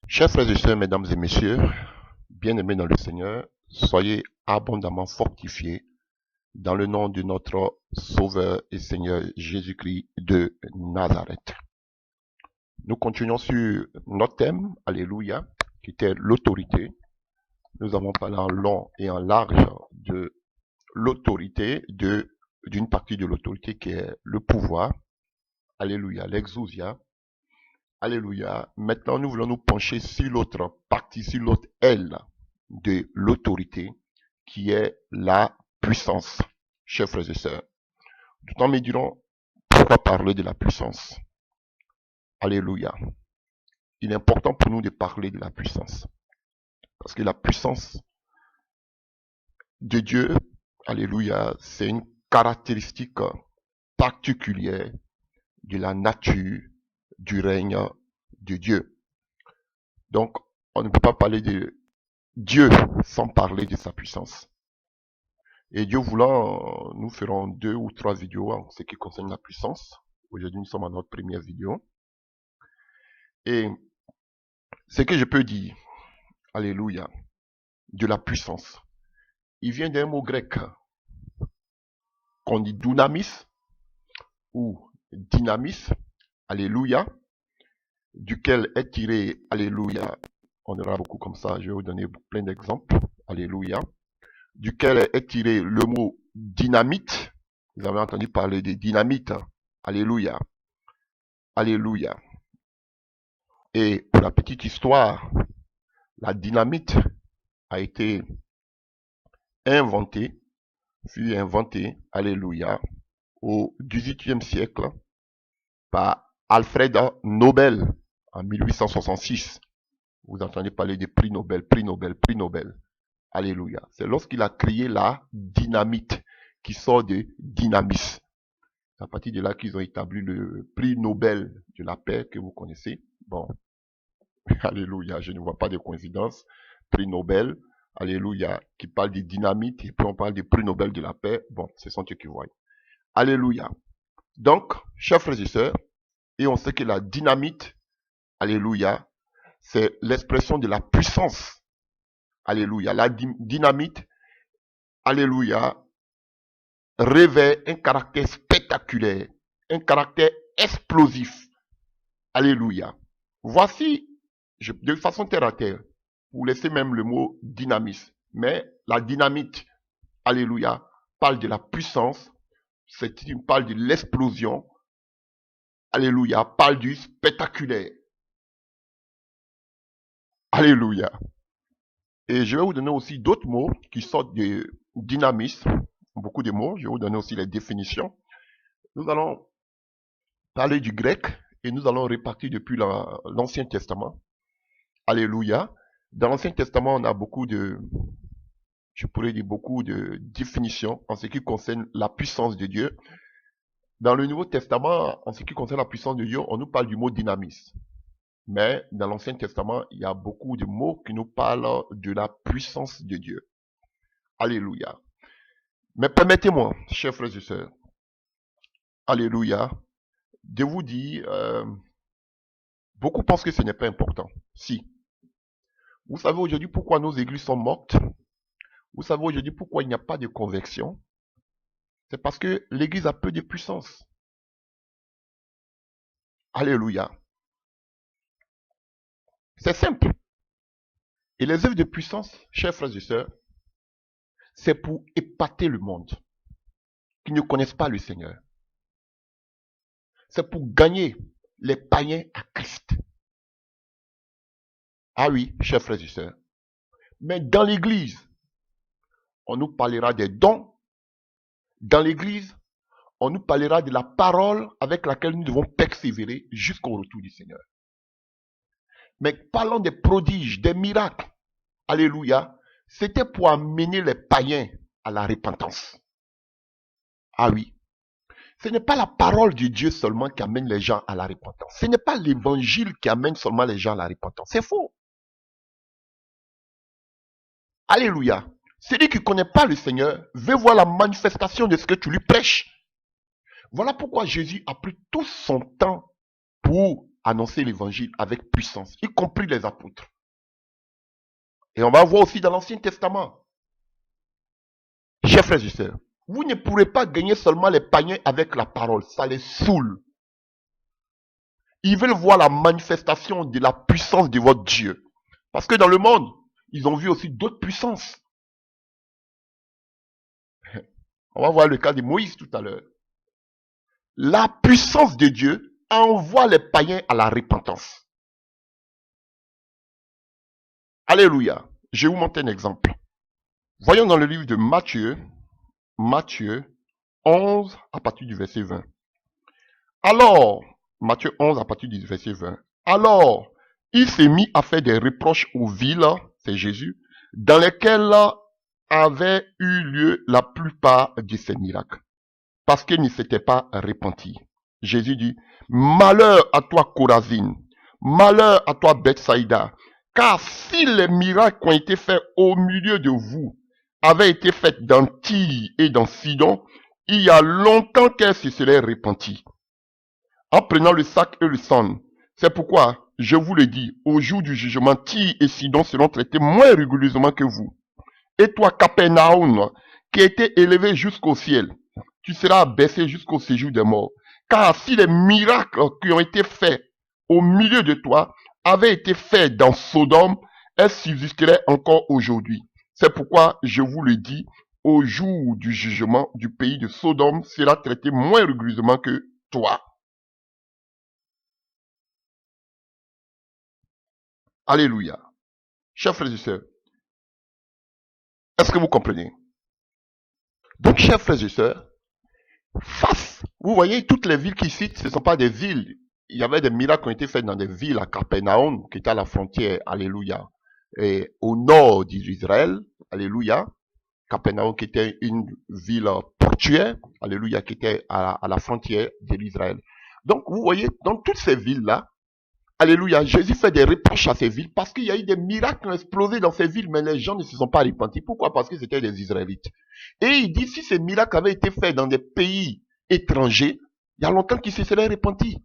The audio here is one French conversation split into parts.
Chers frères et sœurs, mesdames et messieurs, bien-aimés dans le Seigneur, soyez abondamment fortifiés dans le nom de notre Sauveur et Seigneur Jésus-Christ de Nazareth. Nous continuons sur notre thème, Alléluia, qui était l'autorité. Nous avons parlé en long et en large de l'autorité, d'une partie de l'autorité qui est le pouvoir. Alléluia, l'exousia. Alléluia. Maintenant, nous voulons nous pencher sur l'autre partie, sur l'autre aile de l'autorité, qui est la puissance. Chers frères et sœurs, tout en me diront, pourquoi parler de la puissance? Alléluia. Il est important pour nous de parler de la puissance. Parce que la puissance de Dieu, alléluia, c'est une caractéristique particulière de la nature du règne de Dieu. Donc, on ne peut pas parler de Dieu sans parler de sa puissance. Et Dieu voulant, nous ferons 2 ou 3 vidéos en ce qui concerne la puissance. Aujourd'hui, nous sommes à notre première vidéo. Et ce que je peux dire, alléluia, de la puissance, il vient d'un mot grec qu'on dit dunamis ou dynamis, alléluia, duquel est tiré, alléluia, on aura beaucoup comme ça, je vais vous donner plein d'exemples, alléluia, duquel est tiré le mot dynamite. Vous avez entendu parler de dynamite, alléluia, alléluia. Et pour la petite histoire, la dynamite a été inventée, fut inventée, alléluia, au XVIIIe siècle par Alfred Nobel en 1866. Vous entendez parler de prix Nobel, prix Nobel, prix Nobel. Alléluia. C'est lorsqu'il a créé la dynamite qui sort de dynamis. C'est à partir de là qu'ils ont établi le prix Nobel de la paix que vous connaissez. Bon, alléluia, je ne vois pas de coïncidence. Prix Nobel, alléluia, qui parle de dynamite et puis on parle du prix Nobel de la paix. Bon, ce sont eux qui voient. Alléluia. Donc, chers frères et sœurs, et on sait que la dynamite, alléluia, c'est l'expression de la puissance. Alléluia. La dynamite, alléluia, revêt un caractère spectaculaire, un caractère explosif. Alléluia. Voici, de façon terre à terre, vous laissez même le mot dynamisme, mais la dynamite, alléluia, parle de la puissance, parle de l'explosion, alléluia, parle du spectaculaire. Alléluia. Et je vais vous donner aussi d'autres mots qui sortent de dynamisme, beaucoup de mots, je vais vous donner aussi les définitions. Nous allons parler du grec et nous allons repartir depuis l'Ancien Testament. Alléluia. Dans l'Ancien Testament, on a beaucoup de, je pourrais dire beaucoup de définitions en ce qui concerne la puissance de Dieu. Dans le Nouveau Testament, en ce qui concerne la puissance de Dieu, on nous parle du mot dynamisme. Mais dans l'Ancien Testament, il y a beaucoup de mots qui nous parlent de la puissance de Dieu. Alléluia. Mais permettez-moi, chers frères et sœurs, alléluia, de vous dire, beaucoup pensent que ce n'est pas important. Si. Vous savez aujourd'hui pourquoi nos églises sont mortes? Vous savez aujourd'hui pourquoi il n'y a pas de conversion? C'est parce que l'église a peu de puissance. Alléluia. C'est simple. Et les œuvres de puissance, chers frères et sœurs, c'est pour épater le monde qui ne connaissent pas le Seigneur. C'est pour gagner les païens à Christ. Ah oui, chers frères et sœurs. Mais dans l'église, on nous parlera des dons. Dans l'église, on nous parlera de la parole avec laquelle nous devons persévérer jusqu'au retour du Seigneur. Mais parlons des prodiges, des miracles, alléluia, c'était pour amener les païens à la repentance. Ah oui. Ce n'est pas la parole de Dieu seulement qui amène les gens à la repentance. Ce n'est pas l'évangile qui amène seulement les gens à la repentance. C'est faux. Alléluia. Celui qui ne connaît pas le Seigneur veut voir la manifestation de ce que tu lui prêches. Voilà pourquoi Jésus a pris tout son temps pour annoncer l'évangile avec puissance, y compris les apôtres. Et on va voir aussi dans l'Ancien Testament. Chers frères et sœurs, vous ne pourrez pas gagner seulement les païens avec la parole, ça les saoule. Ils veulent voir la manifestation de la puissance de votre Dieu. Parce que dans le monde, ils ont vu aussi d'autres puissances. On va voir le cas de Moïse tout à l'heure. La puissance de Dieu envoie les païens à la repentance. Alléluia. Je vous montre un exemple. Voyons dans le livre de Matthieu 11 à partir du verset 20. Alors, Matthieu 11 à partir du verset 20. Alors, il s'est mis à faire des reproches aux villes, c'est Jésus, dans lesquelles avaient eu lieu la plupart de ces miracles, parce qu'ils ne s'étaient pas repentis. Jésus dit, malheur à toi Chorazine, malheur à toi Bethsaïda, car si les miracles qui ont été faits au milieu de vous avaient été faits dans Tyr et dans Sidon, il y a longtemps qu'elles se seraient repenties, en prenant le sac et le sang. C'est pourquoi, je vous le dis, au jour du jugement, Tyr et Sidon seront traités moins rigoureusement que vous. Et toi, Capernaum, qui a été élevé jusqu'au ciel, tu seras abaissé jusqu'au séjour des morts. Car si les miracles qui ont été faits au milieu de toi avaient été faits dans Sodome, elles subsisteraient encore aujourd'hui. C'est pourquoi je vous le dis, au jour du jugement du pays de Sodome sera traité moins rigoureusement que toi. Alléluia. Chers frères et sœurs, est-ce que vous comprenez? Donc, chers frères et sœurs, vous voyez, toutes les villes qui citent, ce ne sont pas des villes. Il y avait des miracles qui ont été faits dans des villes à Capernaum, qui était à la frontière, alléluia, et au nord d'Israël, alléluia. Capernaum qui était une ville portuaire, alléluia, qui était à la frontière de l'Israël. Donc, vous voyez, dans toutes ces villes-là, alléluia, Jésus fait des reproches à ces villes parce qu'il y a eu des miracles qui ont explosé dans ces villes, mais les gens ne se sont pas repentis. Pourquoi? Parce que c'était des Israélites. Et il dit, si ces miracles avaient été faits dans des pays étrangers, il y a longtemps qu'ils se seraient repentis.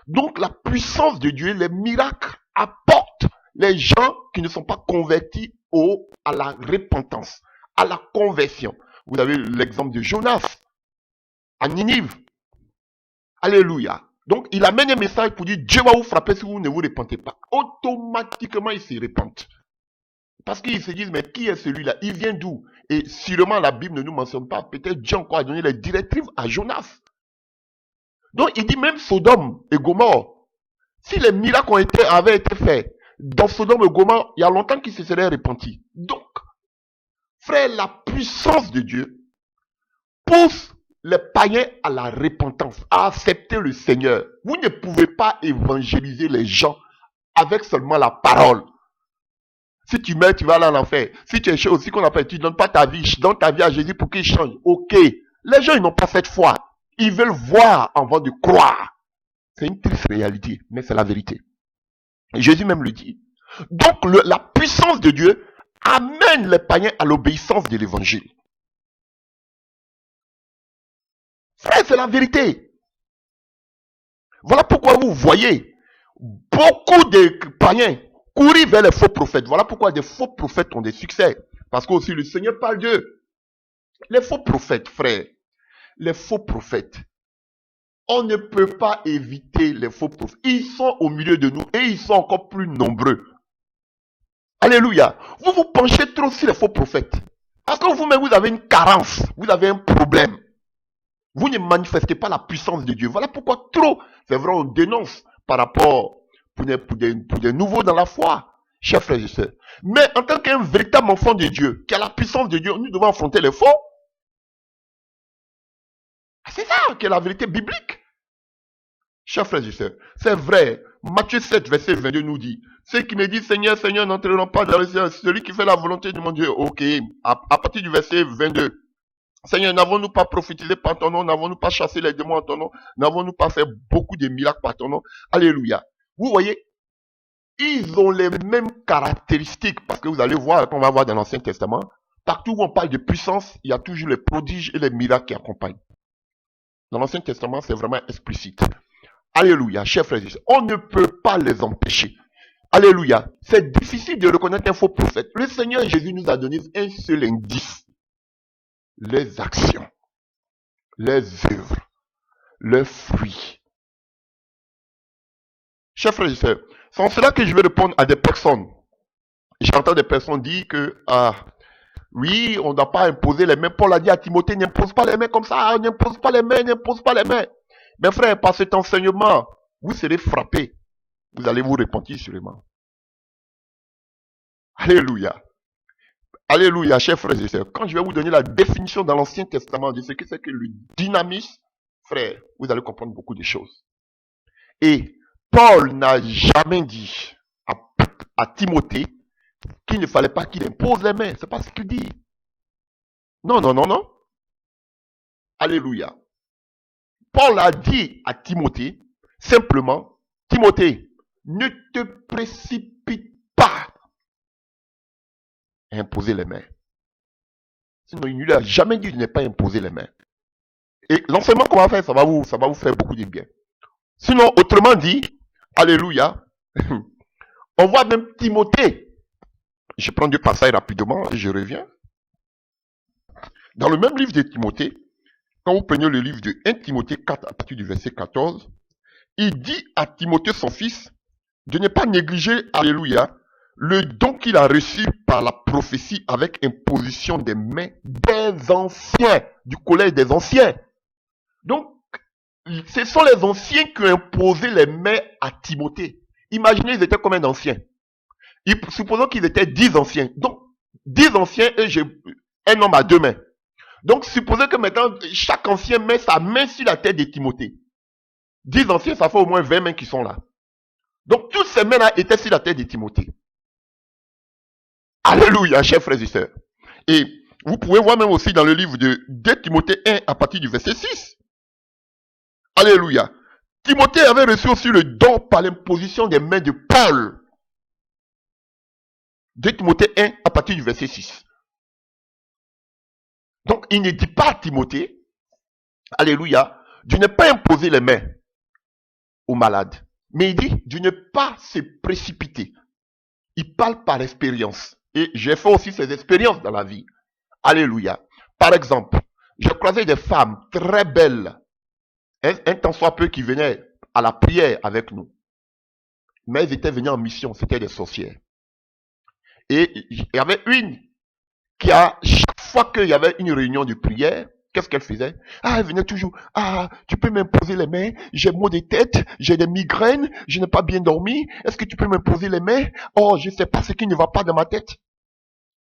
Donc, la puissance de Dieu, les miracles apportent les gens qui ne sont pas convertis à la repentance, à la conversion. Vous avez l'exemple de Jonas à Ninive. Alléluia. Donc, il amène un message pour dire, Dieu va vous frapper si vous ne vous repentez pas. Automatiquement, ils se repentent. Parce qu'ils se disent, mais qui est celui-là? Il vient d'où? Et sûrement, la Bible ne nous mentionne pas. Peut-être Dieu encore a donné les directives à Jonas. Donc, il dit même Sodome et Gomorre. Si les miracles avaient été faits dans Sodome et Gomorre, il y a longtemps qu'ils se seraient repentis. Donc, frère, la puissance de Dieu pousse les païens à la repentance, à accepter le Seigneur. Vous ne pouvez pas évangéliser les gens avec seulement la parole. Si tu meurs, tu vas aller en enfer. Si tu es chaud aussi qu'on appelle, tu ne donnes pas ta vie, donne ta vie à Jésus pour qu'il change. Ok. Les gens, ils n'ont pas cette foi. Ils veulent voir avant de croire. C'est une triste réalité, mais c'est la vérité. Et Jésus même le dit. Donc, la puissance de Dieu amène les païens à l'obéissance de l'évangile. Frère, c'est la vérité. Voilà pourquoi vous voyez beaucoup de païens courir vers les faux prophètes. Voilà pourquoi des faux prophètes ont des succès. Parce que aussi le Seigneur parle d'eux. Les faux prophètes, frère, les faux prophètes, on ne peut pas éviter les faux prophètes. Ils sont au milieu de nous et ils sont encore plus nombreux. Alléluia. Vous vous penchez trop sur les faux prophètes. Parce que vous-même, vous avez une carence. Vous avez un problème. Vous ne manifestez pas la puissance de Dieu. Voilà pourquoi trop, c'est vrai, on dénonce par rapport pour des nouveaux dans la foi, chers frères et sœurs. Mais en tant qu'un véritable enfant de Dieu, qui a la puissance de Dieu, nous devons affronter les faux. C'est ça qui est la vérité biblique. Chers frères et sœurs, c'est vrai. Matthieu 7, verset 22 nous dit, ceux qui me disent Seigneur, Seigneur, n'entreront pas dans le ciel, celui qui fait la volonté de mon Dieu. Ok, à partir du verset 22. Seigneur, n'avons-nous pas prophétisé par ton nom? N'avons-nous pas chassé les démons en ton nom? N'avons-nous pas fait beaucoup de miracles par ton nom? Alléluia. Vous voyez, ils ont les mêmes caractéristiques. Parce que vous allez voir, on va voir dans l'Ancien Testament, partout où on parle de puissance, il y a toujours les prodiges et les miracles qui accompagnent. Dans l'Ancien Testament, c'est vraiment explicite. Alléluia, chers frères et sœurs. On ne peut pas les empêcher. Alléluia. C'est difficile de reconnaître un faux prophète. Le Seigneur Jésus nous a donné un seul indice. Les actions, les œuvres, leurs fruits. Chers frères et sœurs, c'est en cela que je vais répondre à des personnes. J'entends des personnes dire que, oui, on ne doit pas imposer les mains. Paul a dit à Timothée, n'impose pas les mains comme ça, n'impose pas les mains, n'impose pas les mains. Mes frères, par cet enseignement, vous serez frappés. Vous allez vous repentir sûrement. Alléluia. Alléluia, chers frères et sœurs. Quand je vais vous donner la définition dans l'Ancien Testament de ce que c'est que le dynamisme, frère, vous allez comprendre beaucoup de choses. Et Paul n'a jamais dit à Timothée qu'il ne fallait pas qu'il impose les mains. C'est pas ce qu'il dit. Non, non, non, non. Alléluia. Paul a dit à Timothée, simplement, Timothée, ne te précipite pas à imposer les mains. Sinon, il ne lui a jamais dit de ne pas imposer les mains. Et l'enseignement qu'on va faire, ça va vous faire beaucoup de bien. Sinon, autrement dit, alléluia, on voit même Timothée. Je prends du passage rapidement et je reviens. Dans le même livre de Timothée, quand vous prenez le livre de 1 Timothée 4 à partir du verset 14, il dit à Timothée son fils de ne pas négliger, alléluia, le don qu'il a reçu par la prophétie avec imposition des mains des anciens, du collège des anciens. Donc, ce sont les anciens qui ont imposé les mains à Timothée. Imaginez, ils étaient combien d'anciens? Supposons qu'ils étaient 10 anciens. Donc, 10 anciens et un homme à 2 mains. Donc, supposez que maintenant, chaque ancien met sa main sur la tête de Timothée. 10 anciens, ça fait au moins 20 mains qui sont là. Donc, toutes ces mains-là étaient sur la tête de Timothée. Alléluia, chers frères et sœurs. Et vous pouvez voir même aussi dans le livre de 2 Timothée 1 à partir du verset 6. Alléluia. Timothée avait reçu aussi le don par l'imposition des mains de Paul. 2 Timothée 1 à partir du verset 6. Donc, il ne dit pas à Timothée, alléluia, de ne pas imposer les mains aux malades. Mais il dit de ne pas se précipiter. Il parle par expérience. Et j'ai fait aussi ces expériences dans la vie. Alléluia. Par exemple, j'ai croisé des femmes très belles, un tant soit peu qui venaient à la prière avec nous. Mais elles étaient venues en mission, c'était des sorcières. Et il y avait une qui chaque fois qu'il y avait une réunion de prière, qu'est-ce qu'elle faisait? Elle venait toujours, tu peux m'imposer les mains, j'ai maux de tête, j'ai des migraines, je n'ai pas bien dormi, est-ce que tu peux m'imposer les mains? Oh, je ne sais pas ce qui ne va pas dans ma tête.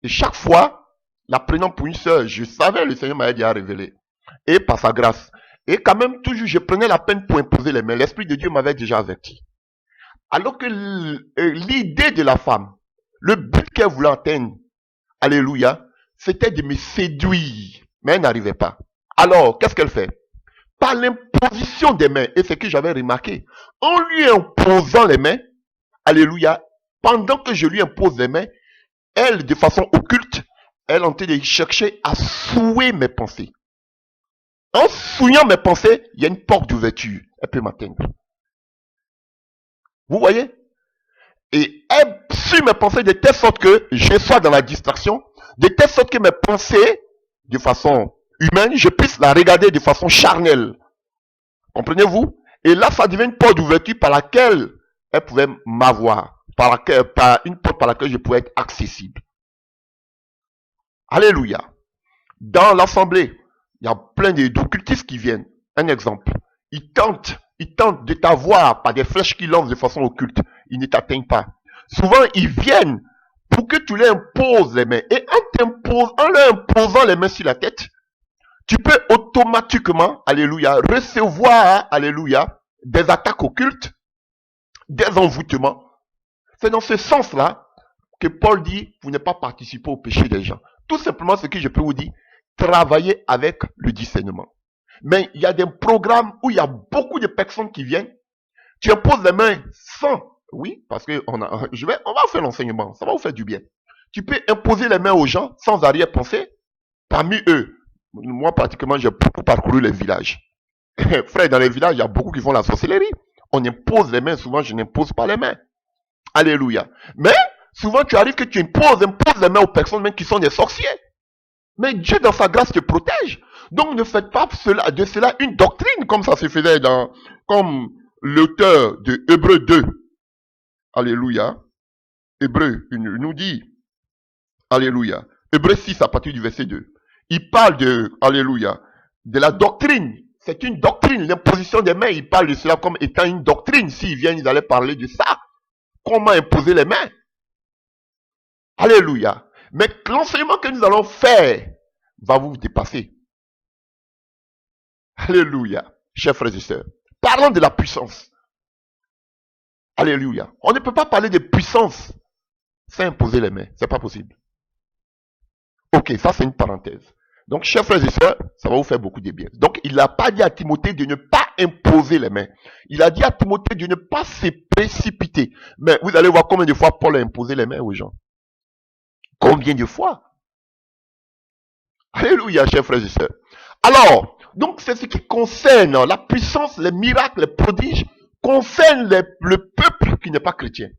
Et chaque fois, la prenant pour une sœur, je savais, le Seigneur m'avait déjà révélé. Et par sa grâce. Et quand même, toujours, je prenais la peine pour imposer les mains. L'Esprit de Dieu m'avait déjà averti. Alors que l'idée de la femme, le but qu'elle voulait atteindre, alléluia, c'était de me séduire. Mais elle n'arrivait pas. Alors, qu'est-ce qu'elle fait? Par l'imposition des mains, et c'est ce que j'avais remarqué, en lui imposant les mains, alléluia, pendant que je lui impose les mains, elle, de façon occulte, elle est en train de chercher à souiller mes pensées. En souillant mes pensées, il y a une porte d'ouverture. Elle peut m'atteindre. Vous voyez? Et elle suit mes pensées de telle sorte que je sois dans la distraction, de telle sorte que mes pensées, de façon humaine, je puisse la regarder de façon charnelle. Comprenez-vous? Et là, ça devient une porte d'ouverture par laquelle elle pouvait m'avoir. Par une porte par laquelle je pouvais être accessible. Alléluia. Dans l'assemblée, il y a plein d'occultistes qui viennent. Un exemple. Ils tentent de t'avoir par des flèches qu'ils lancent de façon occulte. Ils ne t'atteignent pas. Souvent, ils viennent pour que tu leur imposes les mains. Et en leur imposant les mains sur la tête, tu peux automatiquement, alléluia, recevoir, alléluia, des attaques occultes, des envoûtements. C'est dans ce sens-là que Paul dit, vous n'êtes pas participé au péché des gens. Tout simplement ce que je peux vous dire, travailler avec le discernement. Mais il y a des programmes où il y a beaucoup de personnes qui viennent, tu imposes les mains sans, oui, parce que on va faire l'enseignement, ça va vous faire du bien. Tu peux imposer les mains aux gens sans arrière-pensée. Parmi eux, moi pratiquement j'ai beaucoup parcouru les villages. Frère, dans les villages, il y a beaucoup qui font la sorcellerie. On impose les mains. Souvent, je n'impose pas les mains. Alléluia. Mais souvent, tu arrives que tu imposes les mains aux personnes même qui sont des sorciers. Mais Dieu, dans sa grâce, te protège. Donc, ne faites pas de cela une doctrine, comme ça se faisait comme l'auteur de Hébreux 2. Alléluia. Hébreux, il nous dit, alléluia. Hébreux 6 à partir du verset 2. Il parle alléluia, de la doctrine. C'est une doctrine, l'imposition des mains. Il parle de cela comme étant une doctrine. S'ils viennent, ils allaient parler de ça. Comment imposer les mains? Alléluia. Mais l'enseignement que nous allons faire va vous dépasser. Alléluia. Chers frères et sœurs, parlons de la puissance. Alléluia. On ne peut pas parler de puissance sans imposer les mains. C'est pas possible. Ok, ça c'est une parenthèse. Donc, chers frères et sœurs, ça va vous faire beaucoup de bien. Donc, il n'a pas dit à Timothée de ne pas imposer les mains. Il a dit à Timothée de ne pas se précipiter. Mais vous allez voir combien de fois Paul a imposé les mains aux gens. Combien de fois? Alléluia, chers frères et sœurs. Alors, donc c'est ce qui concerne la puissance, les miracles, les prodiges, concerne le peuple qui n'est pas chrétien.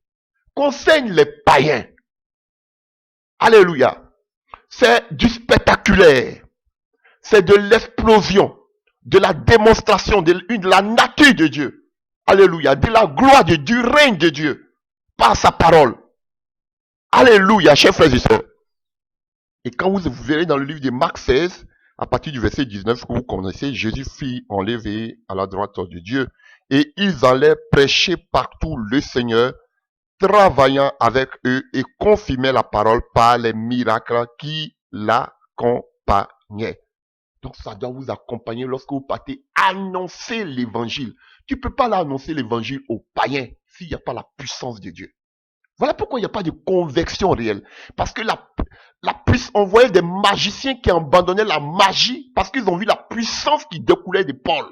Concerne les païens. Alléluia. C'est du spectaculaire. C'est de l'explosion, de la démonstration de la nature de Dieu. Alléluia. De la gloire de Dieu, du règne de Dieu. Par sa parole. Alléluia, chers frères et sœurs. Et quand vous verrez dans le livre de Marc 16, à partir du verset 19, que vous connaissez, Jésus fut enlevé à la droite de Dieu. Et ils allaient prêcher partout le Seigneur, travaillant avec eux et confirmer la parole par les miracles qui l'accompagnaient. Donc ça doit vous accompagner lorsque vous partez annoncer l'évangile. Tu ne peux pas l'annoncer l'évangile aux païens s'il n'y a pas la puissance de Dieu. Voilà pourquoi il n'y a pas de conviction réelle. Parce que on voyait des magiciens qui abandonnaient la magie parce qu'ils ont vu la puissance qui découlait de Paul.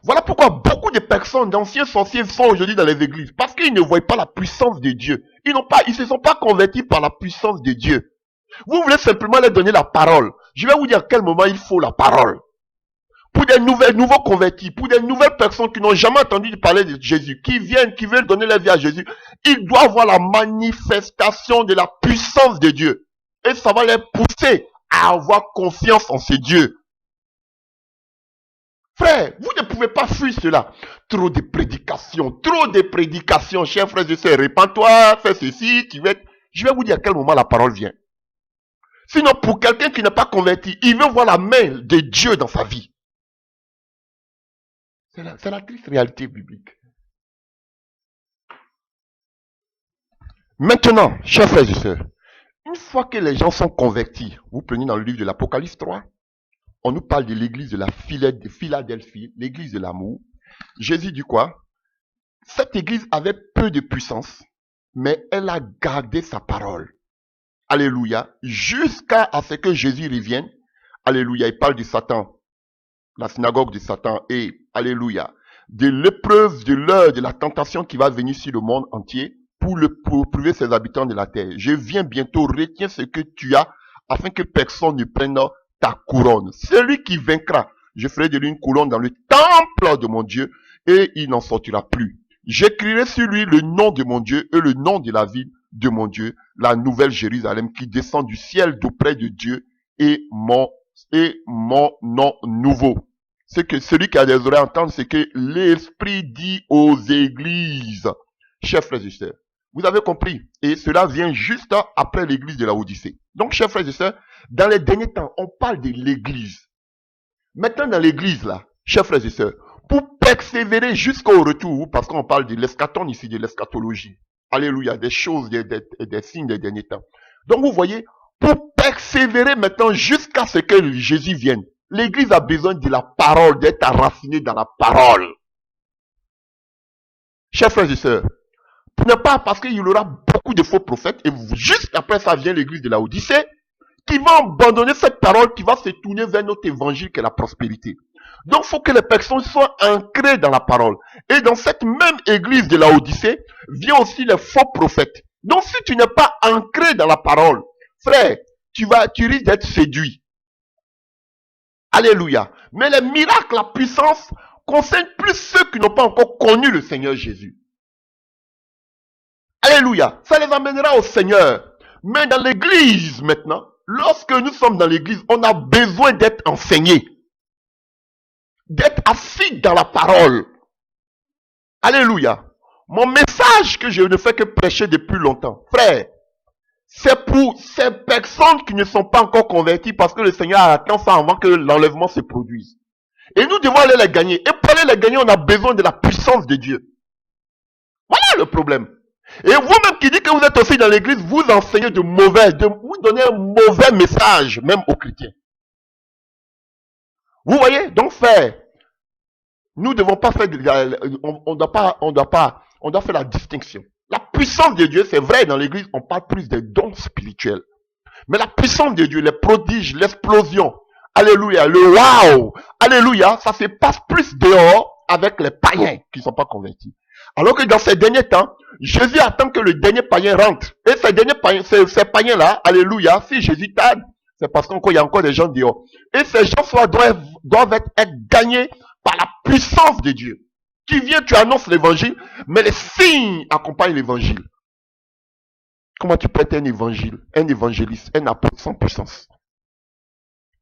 Voilà pourquoi beaucoup de personnes, d'anciens sorciers, sont aujourd'hui dans les églises. Parce qu'ils ne voient pas la puissance de Dieu. Ils ne se sont pas convertis par la puissance de Dieu. Vous voulez simplement leur donner la parole. Je vais vous dire à quel moment il faut la parole. Pour des nouveaux convertis, pour des nouvelles personnes qui n'ont jamais entendu parler de Jésus, qui veulent donner leur vie à Jésus, ils doivent voir la manifestation de la puissance de Dieu. Et ça va les pousser à avoir confiance en ce Dieu. Frère, vous ne pouvez pas fuir cela. Trop de prédications, chers frères et sœurs. Répands-toi, fais ceci, je vais vous dire à quel moment la parole vient. Sinon, pour quelqu'un qui n'est pas converti, il veut voir la main de Dieu dans sa vie. C'est la triste réalité biblique. Maintenant, chers frères et sœurs, une fois que les gens sont convertis, vous prenez dans le livre de l'Apocalypse 3, on nous parle de l'église de la Philadelphie, l'église de l'amour. Jésus dit quoi? Cette église avait peu de puissance, mais elle a gardé sa parole. Alléluia. Jusqu'à ce que Jésus revienne. Alléluia. Il parle de Satan, la synagogue de Satan, et alléluia, de l'épreuve, de l'heure, de la tentation qui va venir sur le monde entier pour prouver ses habitants de la terre. Je viens bientôt, retiens ce que tu as afin que personne ne prenne ta couronne. Celui qui vaincra, je ferai de lui une couronne dans le temple de mon Dieu et il n'en sortira plus. J'écrirai sur lui le nom de mon Dieu et le nom de la ville de mon Dieu, la nouvelle Jérusalem qui descend du ciel d'auprès de Dieu et mon nom nouveau. C'est que celui qui a des oreilles à entendre, c'est que l'Esprit dit aux églises. Chers frères et sœurs, vous avez compris. Et cela vient juste après l'église de la Odyssée. Donc, chers frères et sœurs, dans les derniers temps, on parle de l'église. Maintenant, dans l'église, là, chers frères et sœurs, pour persévérer jusqu'au retour, parce qu'on parle de l'eschaton ici, de l'eschatologie. Alléluia, des choses, des signes des derniers temps. Donc, vous voyez, pour persévérer maintenant jusqu'à ce que Jésus vienne, l'église a besoin de la parole, d'être enracinée dans la parole. Chers frères et sœurs, ne pas parce qu'il y aura beaucoup de faux prophètes, et juste après ça vient l'église de la Odyssée, qui va abandonner cette parole, qui va se tourner vers notre évangile qui est la prospérité. Donc, il faut que les personnes soient ancrées dans la parole. Et dans cette même église de la Odyssée, vient aussi les faux prophètes. Donc, si tu n'es pas ancré dans la parole, frère, tu risques d'être séduit. Alléluia. Mais les miracles, la puissance concerne plus ceux qui n'ont pas encore connu le Seigneur Jésus. Alléluia. Ça les amènera au Seigneur. Mais dans l'église maintenant, lorsque nous sommes dans l'église, on a besoin d'être enseigné. D'être assis dans la parole. Alléluia. Mon message que je ne fais que prêcher depuis longtemps, frère, c'est pour ces personnes qui ne sont pas encore converties parce que le Seigneur attend ça avant que l'enlèvement se produise. Et nous devons aller les gagner. Et pour aller les gagner, on a besoin de la puissance de Dieu. Voilà le problème. Et vous-même qui dites que vous êtes aussi dans l'église, vous enseignez vous donnez un mauvais message, même aux chrétiens. Vous voyez? Donc, frère, nous ne devons pas faire, on doit faire la distinction. La puissance de Dieu, c'est vrai, dans l'église, on parle plus des dons spirituels. Mais la puissance de Dieu, les prodiges, l'explosion, alléluia, le waouh, alléluia, ça se passe plus dehors avec les païens qui ne sont pas convertis. Alors que dans ces derniers temps, Jésus attend que le dernier païen rentre. Et ces derniers païens, ces païens-là, alléluia, si Jésus tarde, c'est parce qu'il y a encore des gens dehors. Et ces gens doivent être gagnés par la puissance de Dieu. Qui vient, tu annonces l'évangile, mais les signes accompagnent l'évangile. Comment tu peux être un évangéliste, un apôtre sans puissance?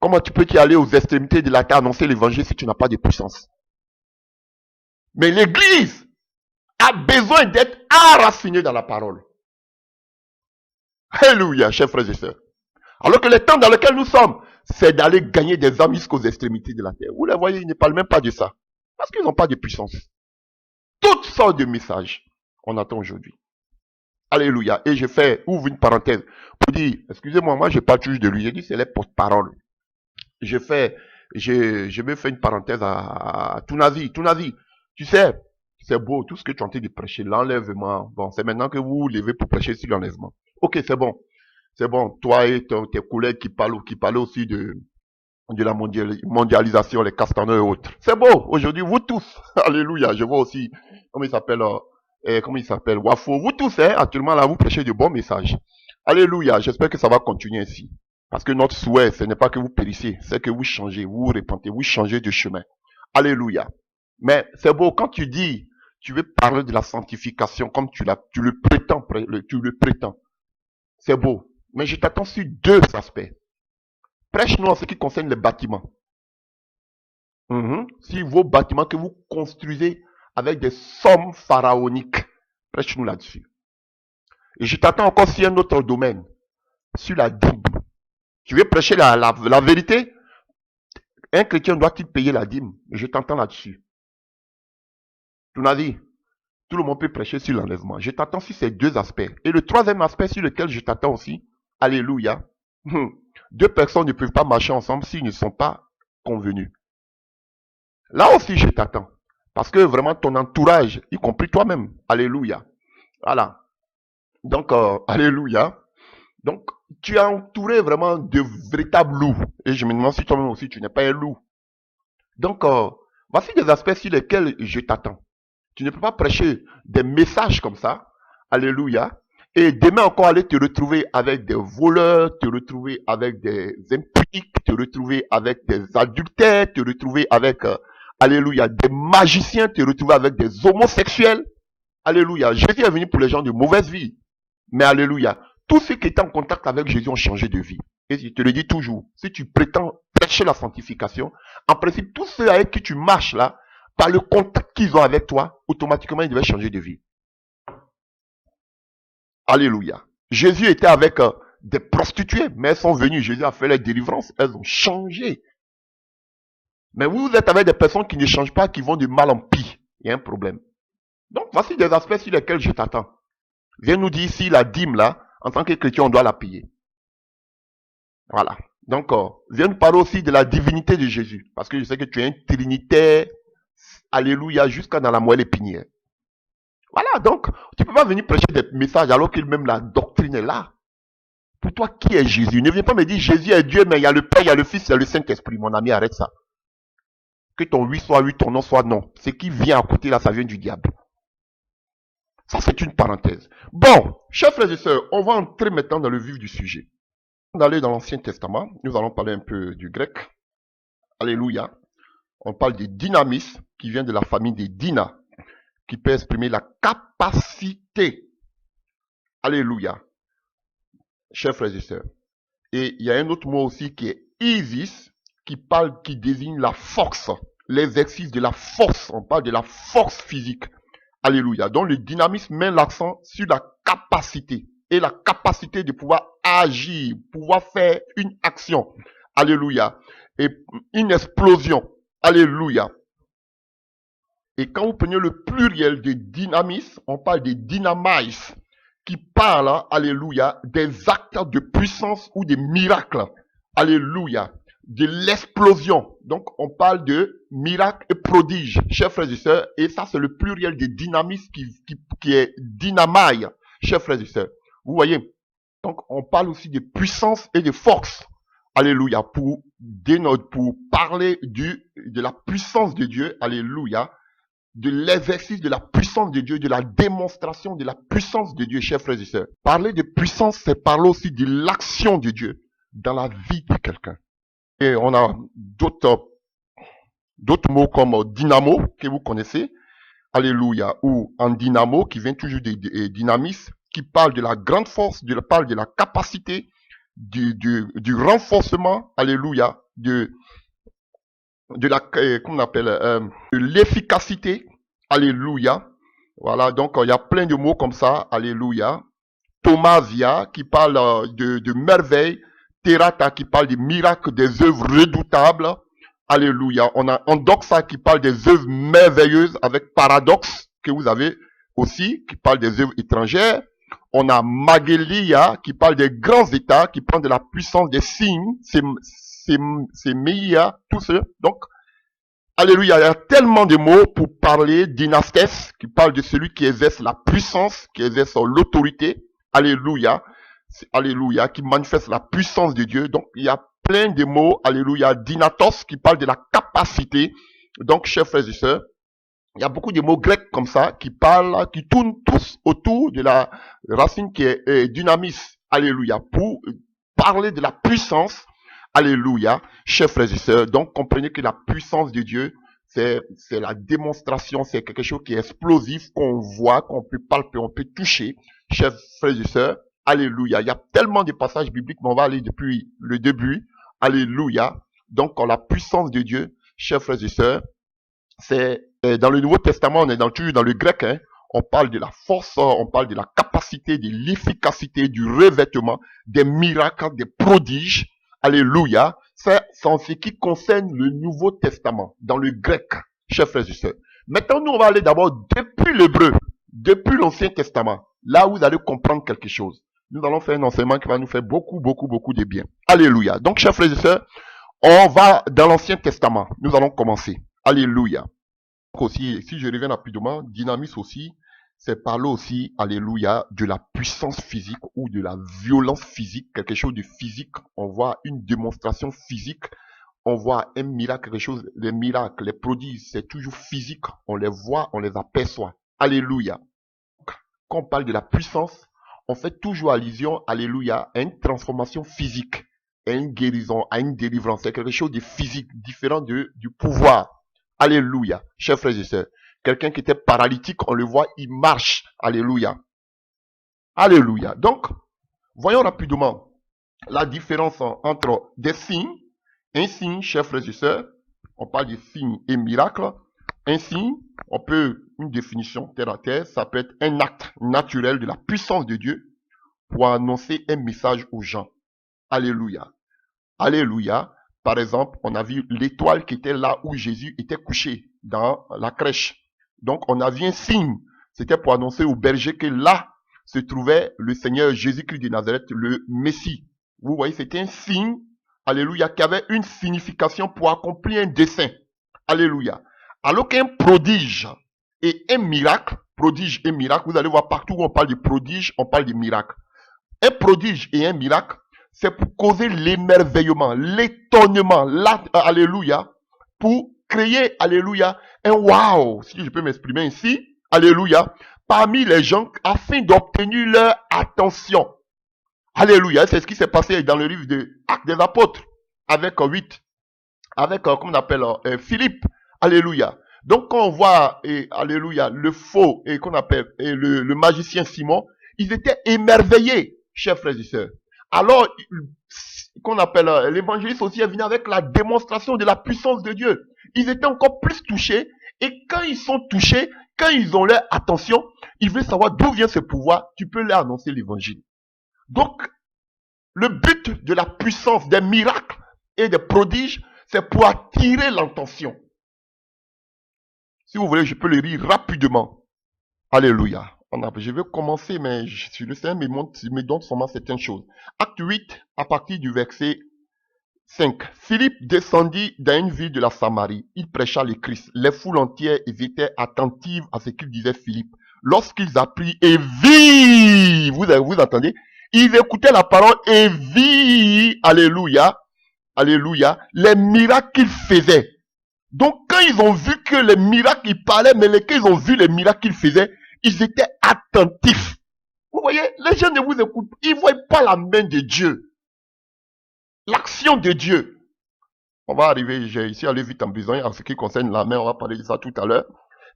Comment tu peux y aller aux extrémités de la terre annoncer l'évangile si tu n'as pas de puissance? Mais l'église a besoin d'être enracinée dans la parole. Alléluia, chers frères et sœurs. Alors que le temps dans lequel nous sommes, c'est d'aller gagner des âmes jusqu'aux extrémités de la terre. Vous les voyez, ils ne parlent même pas de ça. Parce qu'ils n'ont pas de puissance. Toutes sortes de messages, on attend aujourd'hui. Alléluia. Et ouvre une parenthèse pour dire, excusez-moi, moi je parle toujours de lui. J'ai dit c'est les porte-paroles. Je me fais une parenthèse à Tounazi. Tounazi, tu sais, c'est beau, tout ce que tu es en train de prêcher, l'enlèvement. Bon, c'est maintenant que vous vous levez pour prêcher sur l'enlèvement. Ok, c'est bon. C'est bon. Toi et tes collègues qui parlent aussi de la mondialisation, les castaneurs et autres. C'est beau. Aujourd'hui, vous tous. Alléluia. Je vois aussi, comment il s'appelle, Wafo. Vous tous, actuellement, là, vous prêchez de bons messages. Alléluia. J'espère que ça va continuer ainsi. Parce que notre souhait, ce n'est pas que vous périssiez, c'est que vous changez, vous vous repentez, vous changez de chemin. Alléluia. Mais c'est beau, quand tu dis, tu veux parler de la sanctification comme tu le prétends. C'est beau. Mais je t'attends sur deux aspects. Prêche-nous en ce qui concerne les bâtiments. Si vos bâtiments que vous construisez avec des sommes pharaoniques, prêche-nous là-dessus. Et je t'attends encore sur un autre domaine, sur la dîme. Tu veux prêcher la vérité? Un chrétien doit-il payer la dîme? Je t'entends là-dessus. Tu m'as dit, tout le monde peut prêcher sur l'enlèvement. Je t'attends sur ces deux aspects. Et le troisième aspect sur lequel je t'attends aussi, alléluia, deux personnes ne peuvent pas marcher ensemble s'ils ne sont pas convenus. Là aussi, je t'attends. Parce que vraiment, ton entourage, y compris toi-même, alléluia. Voilà. Donc, alléluia. Donc, tu es entouré vraiment de véritables loups. Et je me demande si toi-même aussi, tu n'es pas un loup. Donc, voici des aspects sur lesquels je t'attends. Tu ne peux pas prêcher des messages comme ça. Alléluia. Et demain encore aller te retrouver avec des voleurs, te retrouver avec des impies, te retrouver avec des adultères, te retrouver avec, alléluia, des magiciens, te retrouver avec des homosexuels. Alléluia. Jésus est venu pour les gens de mauvaise vie. Mais alléluia. Tous ceux qui étaient en contact avec Jésus ont changé de vie. Et je te le dis toujours, si tu prétends prêcher la sanctification, en principe, tous ceux avec qui tu marches là, par le contact qu'ils ont avec toi, automatiquement, ils devaient changer de vie. Alléluia. Jésus était avec des prostituées, mais elles sont venues. Jésus a fait la délivrance. Elles ont changé. Mais vous êtes avec des personnes qui ne changent pas, qui vont de mal en pire. Il y a un problème. Donc, voici des aspects sur lesquels je t'attends. Viens nous dire si la dîme là, en tant que chrétien, on doit la payer. Voilà. Donc, viens nous parler aussi de la divinité de Jésus. Parce que je sais que tu es un trinitaire, alléluia, jusqu'à dans la moelle épinière. Voilà, donc, tu ne peux pas venir prêcher des messages alors que même la doctrine est là. Pour toi, qui est Jésus? Ne viens pas me dire Jésus est Dieu, mais il y a le Père, il y a le Fils, il y a le Saint-Esprit. Mon ami, arrête ça. Que ton oui soit oui, ton non soit non. Ce qui vient à côté là, ça vient du diable. Ça, c'est une parenthèse. Bon, chers frères et sœurs, on va entrer maintenant dans le vif du sujet. On va aller dans l'Ancien Testament. Nous allons parler un peu du grec. Alléluia. On parle de dynamisme, qui vient de la famille des dyna, qui peut exprimer la capacité. Alléluia. Chers frères et sœurs. Et il y a un autre mot aussi qui est isis, qui désigne la force, l'exercice de la force. On parle de la force physique. Alléluia. Donc le dynamisme met l'accent sur la capacité et la capacité de pouvoir agir, pouvoir faire une action. Alléluia. Et une explosion. Alléluia. Et quand vous prenez le pluriel de dynamisme, on parle de dynamites, qui parle, alléluia, des actes de puissance ou des miracles. Alléluia. De l'explosion. Donc, on parle de miracles et prodiges, chers frères et sœurs. Et ça, c'est le pluriel de dynamisme qui est dynamite, chers frères et sœurs. Vous voyez? Donc, on parle aussi de puissance et de force. Alléluia. Pour parler de la puissance de Dieu. Alléluia. De l'exercice de la puissance de Dieu, de la démonstration de la puissance de Dieu, chers frères et sœurs. Parler de puissance, c'est parler aussi de l'action de Dieu dans la vie de quelqu'un. Et on a d'autres mots comme dynamo, que vous connaissez, alléluia, ou en dynamo, qui vient toujours des dynamisme, qui parle de la grande force, parle de la capacité, du renforcement, alléluia, de l'efficacité, alléluia. Voilà, donc il y a plein de mots comme ça, alléluia. Thomasia qui parle de merveilles, Terata qui parle des miracles, des œuvres redoutables, alléluia. On a Endoxa qui parle des œuvres merveilleuses avec paradoxe que vous avez aussi, qui parle des œuvres étrangères. On a Magelia qui parle des grands états, qui parle de la puissance des signes, c'est Meia, tout ça. Donc, alléluia, il y a tellement de mots pour parler d'Inastes, qui parle de celui qui exerce la puissance, qui exerce l'autorité. Alléluia, alléluia, qui manifeste la puissance de Dieu. Donc, il y a plein de mots, alléluia, Dynatos, qui parle de la capacité. Donc, chers frères et sœurs, il y a beaucoup de mots grecs comme ça, qui tournent tous autour de la racine qui est dynamis. Alléluia, pour parler de la puissance. Alléluia, chers frères et sœurs. Donc, comprenez que la puissance de Dieu, c'est la démonstration, c'est quelque chose qui est explosif, qu'on voit, qu'on peut palper, on peut toucher. Chers frères et sœurs, alléluia. Il y a tellement de passages bibliques, mais on va aller depuis le début. Alléluia. Donc, la puissance de Dieu, chers frères et sœurs, c'est dans le Nouveau Testament, on est toujours dans le grec, hein. On parle de la force, on parle de la capacité, de l'efficacité, du revêtement, des miracles, des prodiges. Alléluia. C'est en ce qui concerne le Nouveau Testament, dans le grec, chers frères et sœurs. Maintenant, nous, on va aller d'abord depuis l'hébreu, depuis l'Ancien Testament, là où vous allez comprendre quelque chose. Nous allons faire un enseignement qui va nous faire beaucoup de bien. Alléluia. Donc, chers frères et sœurs, on va dans l'Ancien Testament. Nous allons commencer. Alléluia. Donc aussi, si je reviens rapidement, dynamisme aussi, c'est parler aussi, alléluia, de la puissance physique ou de la violence physique, quelque chose de physique. On voit une démonstration physique, on voit un miracle, quelque chose, les miracles, les prodiges, c'est toujours physique. On les voit, on les aperçoit. Alléluia. Quand on parle de la puissance, on fait toujours allusion, alléluia, à une transformation physique, à une guérison, à une délivrance. C'est quelque chose de physique, différent du pouvoir. Alléluia. Chers frères et sœurs, quelqu'un qui était paralytique, on le voit, il marche. Alléluia. Alléluia. Donc, voyons rapidement la différence entre des signes. Un signe, chers frères et sœurs, on parle de signes et miracles. Un signe, une définition terre à terre, ça peut être un acte naturel de la puissance de Dieu pour annoncer un message aux gens. Alléluia. Alléluia. Par exemple, on a vu l'étoile qui était là où Jésus était couché, dans la crèche. Donc, on a vu un signe. C'était pour annoncer au berger que là se trouvait le Seigneur Jésus-Christ de Nazareth, le Messie. Vous voyez, c'était un signe, alléluia, qui avait une signification pour accomplir un dessein. Alléluia. Alors qu'un prodige et un miracle, prodige et miracle, vous allez voir partout où on parle de prodige, on parle de miracle. Un prodige et un miracle, c'est pour causer l'émerveillement, l'étonnement, alléluia, pour créer, alléluia, un wow, si je peux m'exprimer ainsi, alléluia, parmi les gens afin d'obtenir leur attention. Alléluia, c'est ce qui s'est passé dans le livre de Actes des Apôtres, avec 8. avec, comment on appelle, Philippe. Alléluia. Donc, quand on voit, alléluia, le faux, et qu'on appelle, le magicien Simon, ils étaient émerveillés, chers frères et sœurs. Alors, qu'on appelle, l'évangéliste aussi est venu avec la démonstration de la puissance de Dieu. Ils étaient encore plus touchés, et quand ils sont touchés, quand ils ont leur attention, ils veulent savoir d'où vient ce pouvoir, tu peux leur annoncer l'évangile. Donc, le but de la puissance, des miracles et des prodiges, c'est pour attirer l'attention. Si vous voulez, je peux le lire rapidement. Alléluia. Je vais commencer, mais le Seigneur me donne seulement certaines choses. Acte 8, à partir du verset 5. Philippe descendit dans une ville de la Samarie. Il prêcha le Christ. Les foules entières étaient attentives à ce qu'il disait Philippe. Lorsqu'ils apprirent et virent, vous entendez? Ils écoutaient la parole et virent, alléluia, alléluia, les miracles qu'il faisait. Donc, quand ils ont vu que les miracles, ils parlaient, mais quand ils ont vu les miracles qu'il faisait, ils étaient attentifs. Vous voyez, les gens ne vous écoutent, ils ne voient pas la main de Dieu. L'action de Dieu. On va arriver, j'ai ici allé vite en besoin en ce qui concerne la main, on va parler de ça tout à l'heure.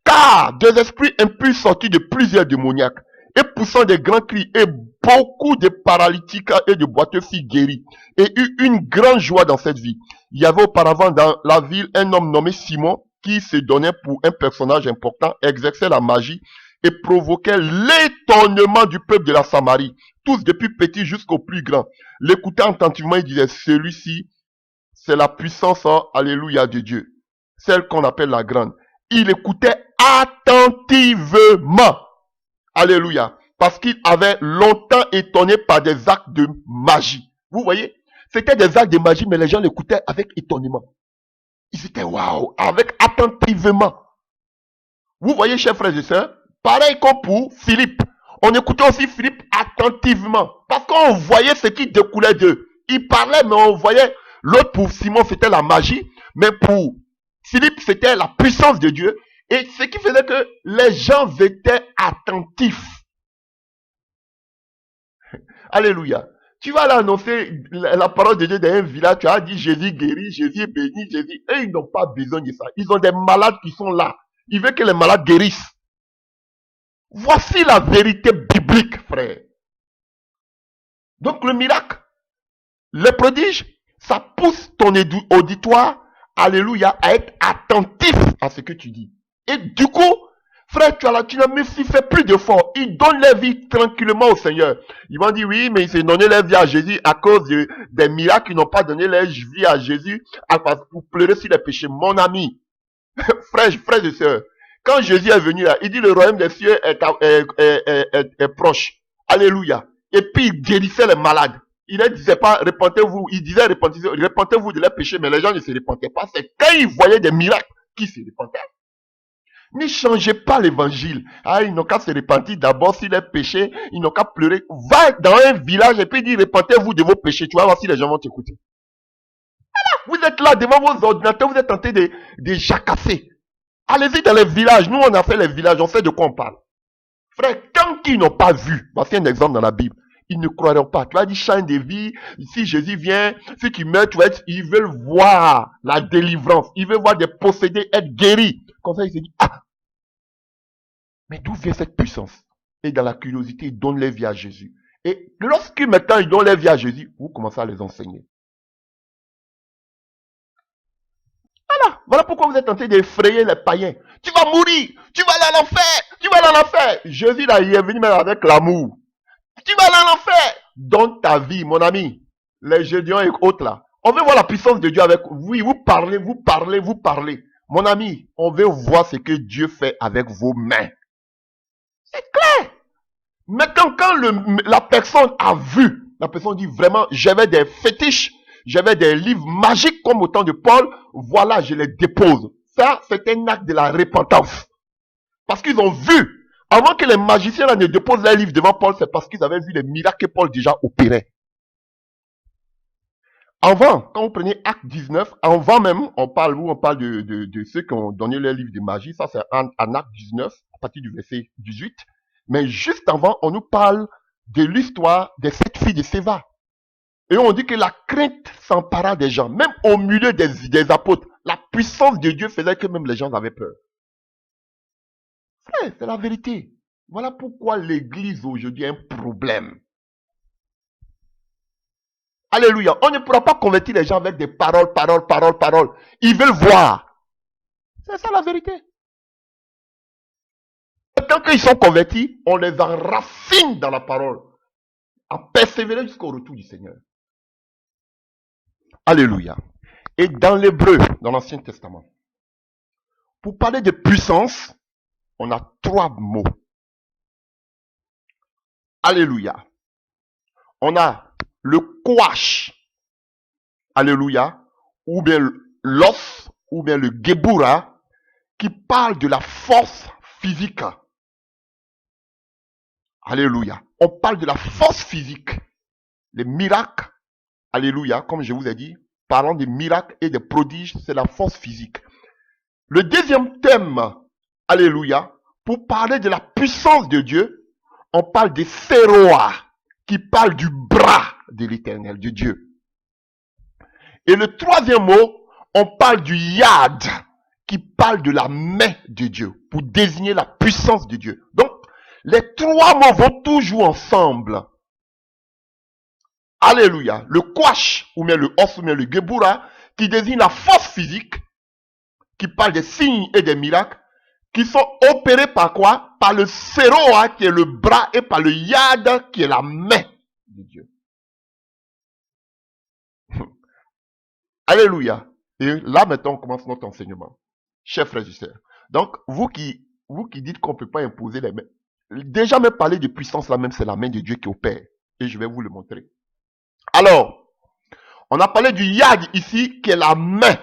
Car des esprits impurs sortis de plusieurs démoniaques, et poussant des grands cris, et beaucoup de paralytiques et de boiteux furent guéris, et eut une grande joie dans cette vie. Il y avait auparavant dans la ville un homme nommé Simon, qui se donnait pour un personnage important, exerçait la magie, et provoquait l'étonnement du peuple de la Samarie, tous depuis petit jusqu'au plus grand. L'écoutant attentivement, il disait, celui-ci, c'est la puissance, alléluia, de Dieu, celle qu'on appelle la grande. Il écoutait attentivement. Alléluia. Parce qu'il avait longtemps étonné par des actes de magie. Vous voyez? C'était des actes de magie, mais les gens l'écoutaient avec étonnement. Ils étaient waouh, avec attentivement. Vous voyez, chers frères et sœurs? Pareil comme pour Philippe. On écoutait aussi Philippe attentivement. Parce qu'on voyait ce qui découlait d'eux. Il parlait, mais on voyait. L'autre pour Simon, c'était la magie. Mais pour Philippe, c'était la puissance de Dieu. Et ce qui faisait que les gens étaient attentifs. Alléluia. Tu vas l'annoncer la parole de Dieu dans un village, tu as dit Jésus guérit, Jésus bénit, Jésus. Et ils n'ont pas besoin de ça. Ils ont des malades qui sont là. Ils veulent que les malades guérissent. Voici la vérité biblique, frère. Donc le miracle, le prodige, ça pousse ton auditoire, alléluia, à être attentif à ce que tu dis. Et du coup, frère, tu n'as même si fait plus d'efforts. Ils donnent leur vie tranquillement au Seigneur. Ils vont dire oui, mais ils s'est donné leur vie à Jésus à cause des miracles. Ils n'ont pas donné leur vie à Jésus pour pleurer sur les péchés. Mon ami, frère et soeur, quand Jésus est venu là, il dit le royaume des cieux est proche. Alléluia. Et puis il guérissait les malades. Il ne disait pas repentez-vous. Il disait repentez-vous de leurs péchés, mais les gens ne se repentaient pas. C'est quand ils voyaient des miracles qu'ils se repentaient. Ne changez pas l'évangile. Ah, ils n'ont qu'à se repentir d'abord sur leurs péchés. Ils n'ont qu'à pleurer. Va dans un village et puis dis repentez-vous de vos péchés. Tu vas voir si les gens vont t'écouter. Voilà. Vous êtes là devant vos ordinateurs. Vous êtes en train de jacasser. Allez-y dans les villages. Nous, on a fait les villages. On sait de quoi on parle. Frère, tant qu'ils n'ont pas vu, voici un exemple dans la Bible. Ils ne croiront pas. Tu as dit change de vie. Si Jésus vient, ceux qui meurent, ils veulent voir la délivrance. Ils veulent voir des possédés être guéris. Comme ça, ils se disent, ah, mais d'où vient cette puissance? Et dans la curiosité, ils donnent leur vie à Jésus. Et lorsque maintenant ils donnent leur vie à Jésus, vous commencez à les enseigner. Voilà pourquoi vous êtes tenté d'effrayer les païens. Tu vas mourir, tu vas aller à l'enfer, tu vas aller à l'enfer. Jésus là, il est venu même avec l'amour. Tu vas aller à l'enfer. Donne ta vie, mon ami. Les Gédions et autres là. On veut voir la puissance de Dieu avec vous. Oui, vous parlez. Mon ami, on veut voir ce que Dieu fait avec vos mains. C'est clair. Maintenant, quand la personne a vu, la personne dit vraiment, j'avais des fétiches, j'avais des livres magiques comme au temps de Paul, voilà, je les dépose. Ça, c'est un acte de la repentance. Parce qu'ils ont vu. Avant que les magiciens là ne déposent leurs livres devant Paul, c'est parce qu'ils avaient vu les miracles que Paul déjà opérait. Avant, quand vous prenez Acte 19, avant même, on parle de ceux qui ont donné leur livre de magie. Ça, c'est en Acte 19, à partir du verset 18. Mais juste avant, on nous parle de l'histoire des 7 filles de Séva. Et on dit que la crainte s'empara des gens. Même au milieu des apôtres, la puissance de Dieu faisait que même les gens avaient peur. Frère, c'est la vérité. Voilà pourquoi l'église aujourd'hui a un problème. Alléluia. On ne pourra pas convertir les gens avec des paroles. Ils veulent voir. C'est ça la vérité. Et tant qu'ils sont convertis, on les enracine dans la parole. À persévérer jusqu'au retour du Seigneur. Alléluia. Et dans l'hébreu, dans l'Ancien Testament, pour parler de puissance, on a 3 mots. Alléluia. On a le koach. Alléluia. Ou bien l'os, ou bien le gebura, qui parle de la force physique. Alléluia. On parle de la force physique. Les miracles. Alléluia. Comme je vous ai dit, parlant des miracles et des prodiges, c'est la force physique. Le deuxième thème, alléluia, pour parler de la puissance de Dieu, on parle des séroa, qui parle du bras de l'Éternel, de Dieu. Et le troisième mot, on parle du yad, qui parle de la main de Dieu, pour désigner la puissance de Dieu. Donc, les 3 mots vont toujours ensemble. Alléluia. Le koach, ou bien le os, ou bien le gebura, qui désigne la force physique, qui parle des signes et des miracles, qui sont opérés par quoi? Par le séroa, qui est le bras, et par le yad, qui est la main de Dieu. Alléluia. Et là, maintenant, on commence notre enseignement. Chers frères et sœurs. Donc, vous qui dites qu'on ne peut pas imposer les mains, déjà même parler de puissance là même, c'est la main de Dieu qui opère. Et je vais vous le montrer. Alors, on a parlé du yad ici, qui est la main,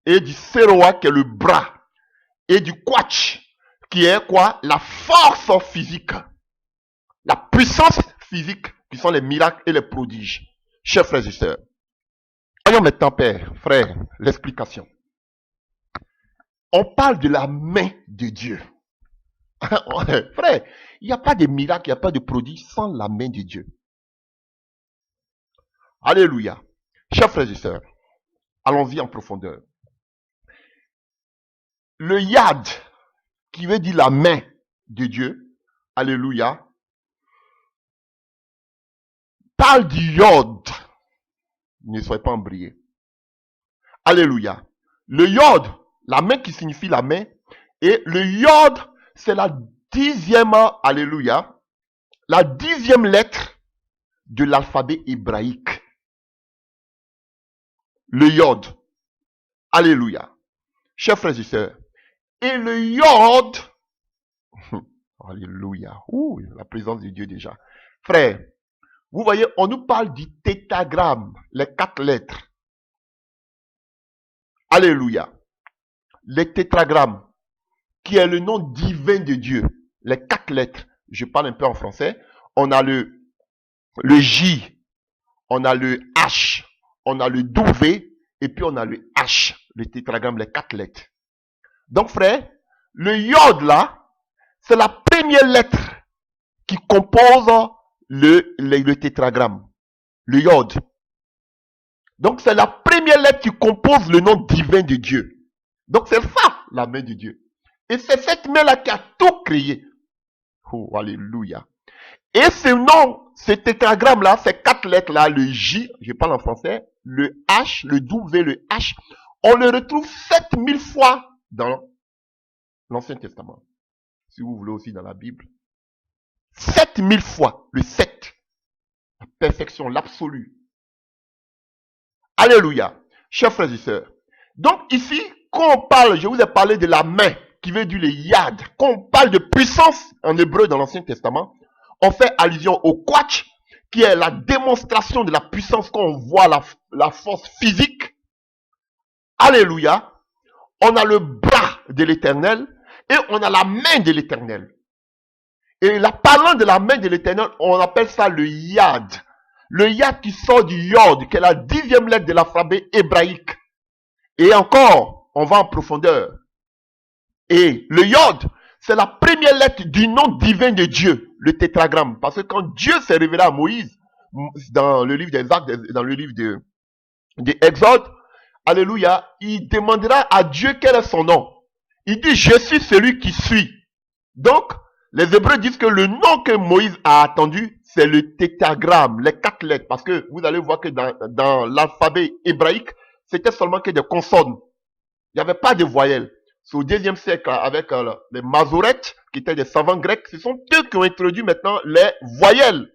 et du séroa, qui est le bras, et du quach, qui est quoi? La force physique, la puissance physique, qui sont les miracles et les prodiges. Chers frères et sœurs, voyons maintenant, père, frère, l'explication. On parle de la main de Dieu. Frère, il n'y a pas de miracle, il n'y a pas de prodige sans la main de Dieu. Alléluia. Chers frères et sœurs, allons-y en profondeur. Le yad, qui veut dire la main de Dieu, alléluia, parle du yod. Ne soyez pas embrouillés. Alléluia. Le yod, la main qui signifie la main, et le yod, c'est la 10e, alléluia, la 10e lettre de l'alphabet hébraïque. Le yod. Alléluia. Chers frères et sœurs, et le yod, alléluia, la présence de Dieu déjà. Frère, vous voyez, on nous parle du tétragramme, les 4 lettres. Alléluia. Les tétragrammes, qui est le nom divin de Dieu. Les 4 lettres. Je parle un peu en français. On a le J, on a le H, on a le W, et puis on a le H, le tétragramme, les 4 lettres. Donc, frère, le yod là, c'est la première lettre qui compose le tétragramme. Le yod. Donc, c'est la première lettre qui compose le nom divin de Dieu. Donc, c'est ça, la main de Dieu. Et c'est cette main-là qui a tout créé. Oh, alléluia. Et ce nom, ce tétragramme-là, ces 4 lettres-là, le J, je parle en français, le H, le W, le H, on le retrouve 7000 fois dans l'Ancien Testament. Si vous voulez aussi dans la Bible. 7000 fois, le 7. La perfection, l'absolu. Alléluia. Chers frères et sœurs. Donc ici, quand on parle, je vous ai parlé de la main, qui veut dire le yad. Quand on parle de puissance en hébreu dans l'Ancien Testament, on fait allusion au quach, qui est la démonstration de la puissance quand on voit la force physique. Alléluia. On a le bras de l'Éternel et on a la main de l'Éternel. Et la parlant de la main de l'Éternel, on appelle ça le yad. Le yad qui sort du yod, qui est la 10e lettre de l'alphabet hébraïque. Et encore, on va en profondeur. Et le yod, c'est la première lettre du nom divin de Dieu, le tétragramme. Parce que quand Dieu s'est révélé à Moïse, dans le livre des Actes, dans le livre de Exode, alléluia, il demandera à Dieu quel est son nom. Il dit, je suis celui qui suis. Donc, les Hébreux disent que le nom que Moïse a attendu, c'est le tétragramme, les 4 lettres. Parce que vous allez voir que dans l'alphabet hébraïque, c'était seulement que des consonnes. Il n'y avait pas de voyelles. C'est au 2e siècle, avec les Masoretes, qui étaient des savants grecs, ce sont eux qui ont introduit maintenant les voyelles.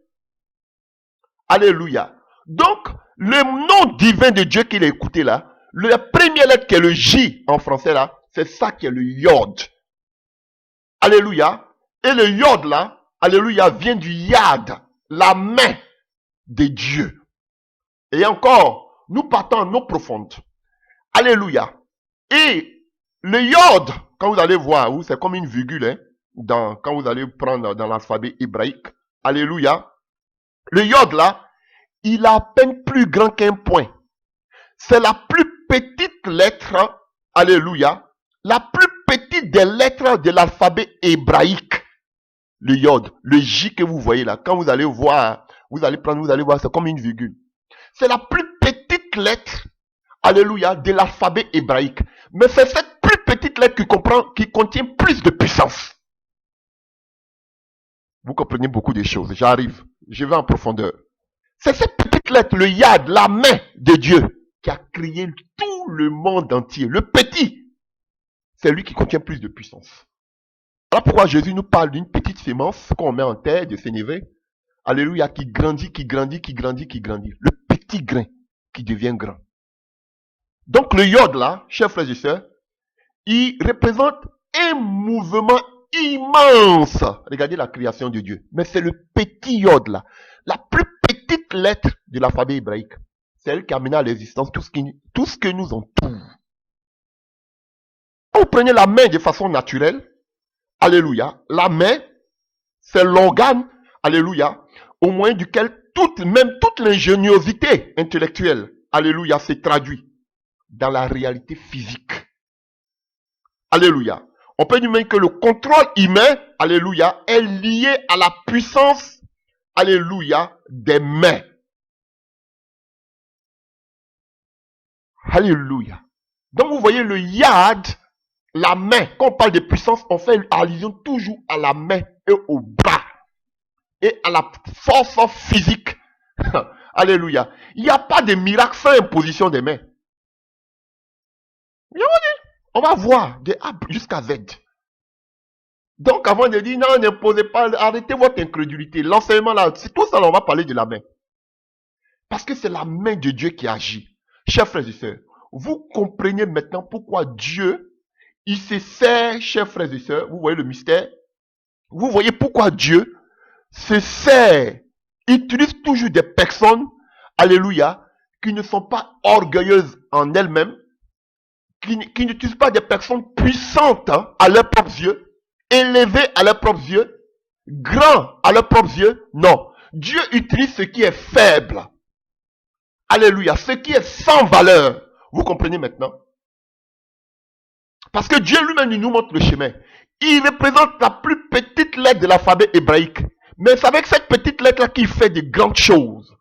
Alléluia. Donc, le nom divin de Dieu qu'il a écouté là, la première lettre qui est le J en français là, c'est ça qui est le Yod. Alléluia. Et le Yod là, alléluia, vient du Yad, la main de Dieu. Et encore, nous partons en eau profonde. Alléluia. Et le Yod, quand vous allez voir, c'est comme une virgule, hein, quand vous allez prendre dans l'alphabet hébraïque. Alléluia. Le Yod là, il est à peine plus grand qu'un point. C'est la plus petite lettre, alléluia, la plus petite des lettres de l'alphabet hébraïque. Le Yod, le J que vous voyez là, quand vous allez voir, vous allez voir, c'est comme une virgule. C'est la plus petite lettre, alléluia, de l'alphabet hébraïque. Mais c'est cette plus petite lettre qui contient plus de puissance. Vous comprenez beaucoup de choses. J'arrive, je vais en profondeur. C'est cette petite lettre, le Yad, la main de Dieu, qui a créé tout le monde entier. Le petit, c'est lui qui contient plus de puissance. Voilà pourquoi Jésus nous parle d'une petite sémence qu'on met en terre de sénévé. Alléluia, qui grandit, qui grandit, qui grandit, qui grandit. Le petit grain qui devient grand. Donc le Yod là, chers frères et sœurs, il représente un mouvement immense. Regardez la création de Dieu. Mais c'est le petit Yod là, la plus petite lettre de l'alphabet hébraïque. C'est elle qui a amené à l'existence tout ce que nous entoure. Quand vous prenez la main de façon naturelle, alléluia, la main, c'est l'organe, alléluia, au moyen duquel toute l'ingéniosité intellectuelle, alléluia, se traduit dans la réalité physique. Alléluia. On peut dire même que le contrôle humain, alléluia, est lié à la puissance, alléluia, des mains. Alléluia. Donc vous voyez le Yad, la main. Quand on parle de puissance, on fait allusion toujours à la main et au bras. Et à la force physique. Alléluia. Il n'y a pas de miracle sans imposition des mains. On va voir de A jusqu'à Z. Donc avant de dire non, n'imposez pas, arrêtez votre incrédulité. L'enseignement là, c'est tout ça, là, on va parler de la main. Parce que c'est la main de Dieu qui agit. Chers frères et sœurs, vous comprenez maintenant pourquoi Dieu, il se sert, chers frères et sœurs, vous voyez le mystère. Vous voyez pourquoi Dieu se sert, utilise toujours des personnes, alléluia, qui ne sont pas orgueilleuses en elles-mêmes, qui n'utilisent pas des personnes puissantes à leurs propres yeux, élevées à leurs propres yeux, grands à leurs propres yeux. Non. Dieu utilise ce qui est faible. Alléluia. Ce qui est sans valeur. Vous comprenez maintenant? Parce que Dieu lui-même nous montre le chemin. Il représente la plus petite lettre de l'alphabet hébraïque. Mais c'est avec cette petite lettre-là qu'il fait de grandes choses.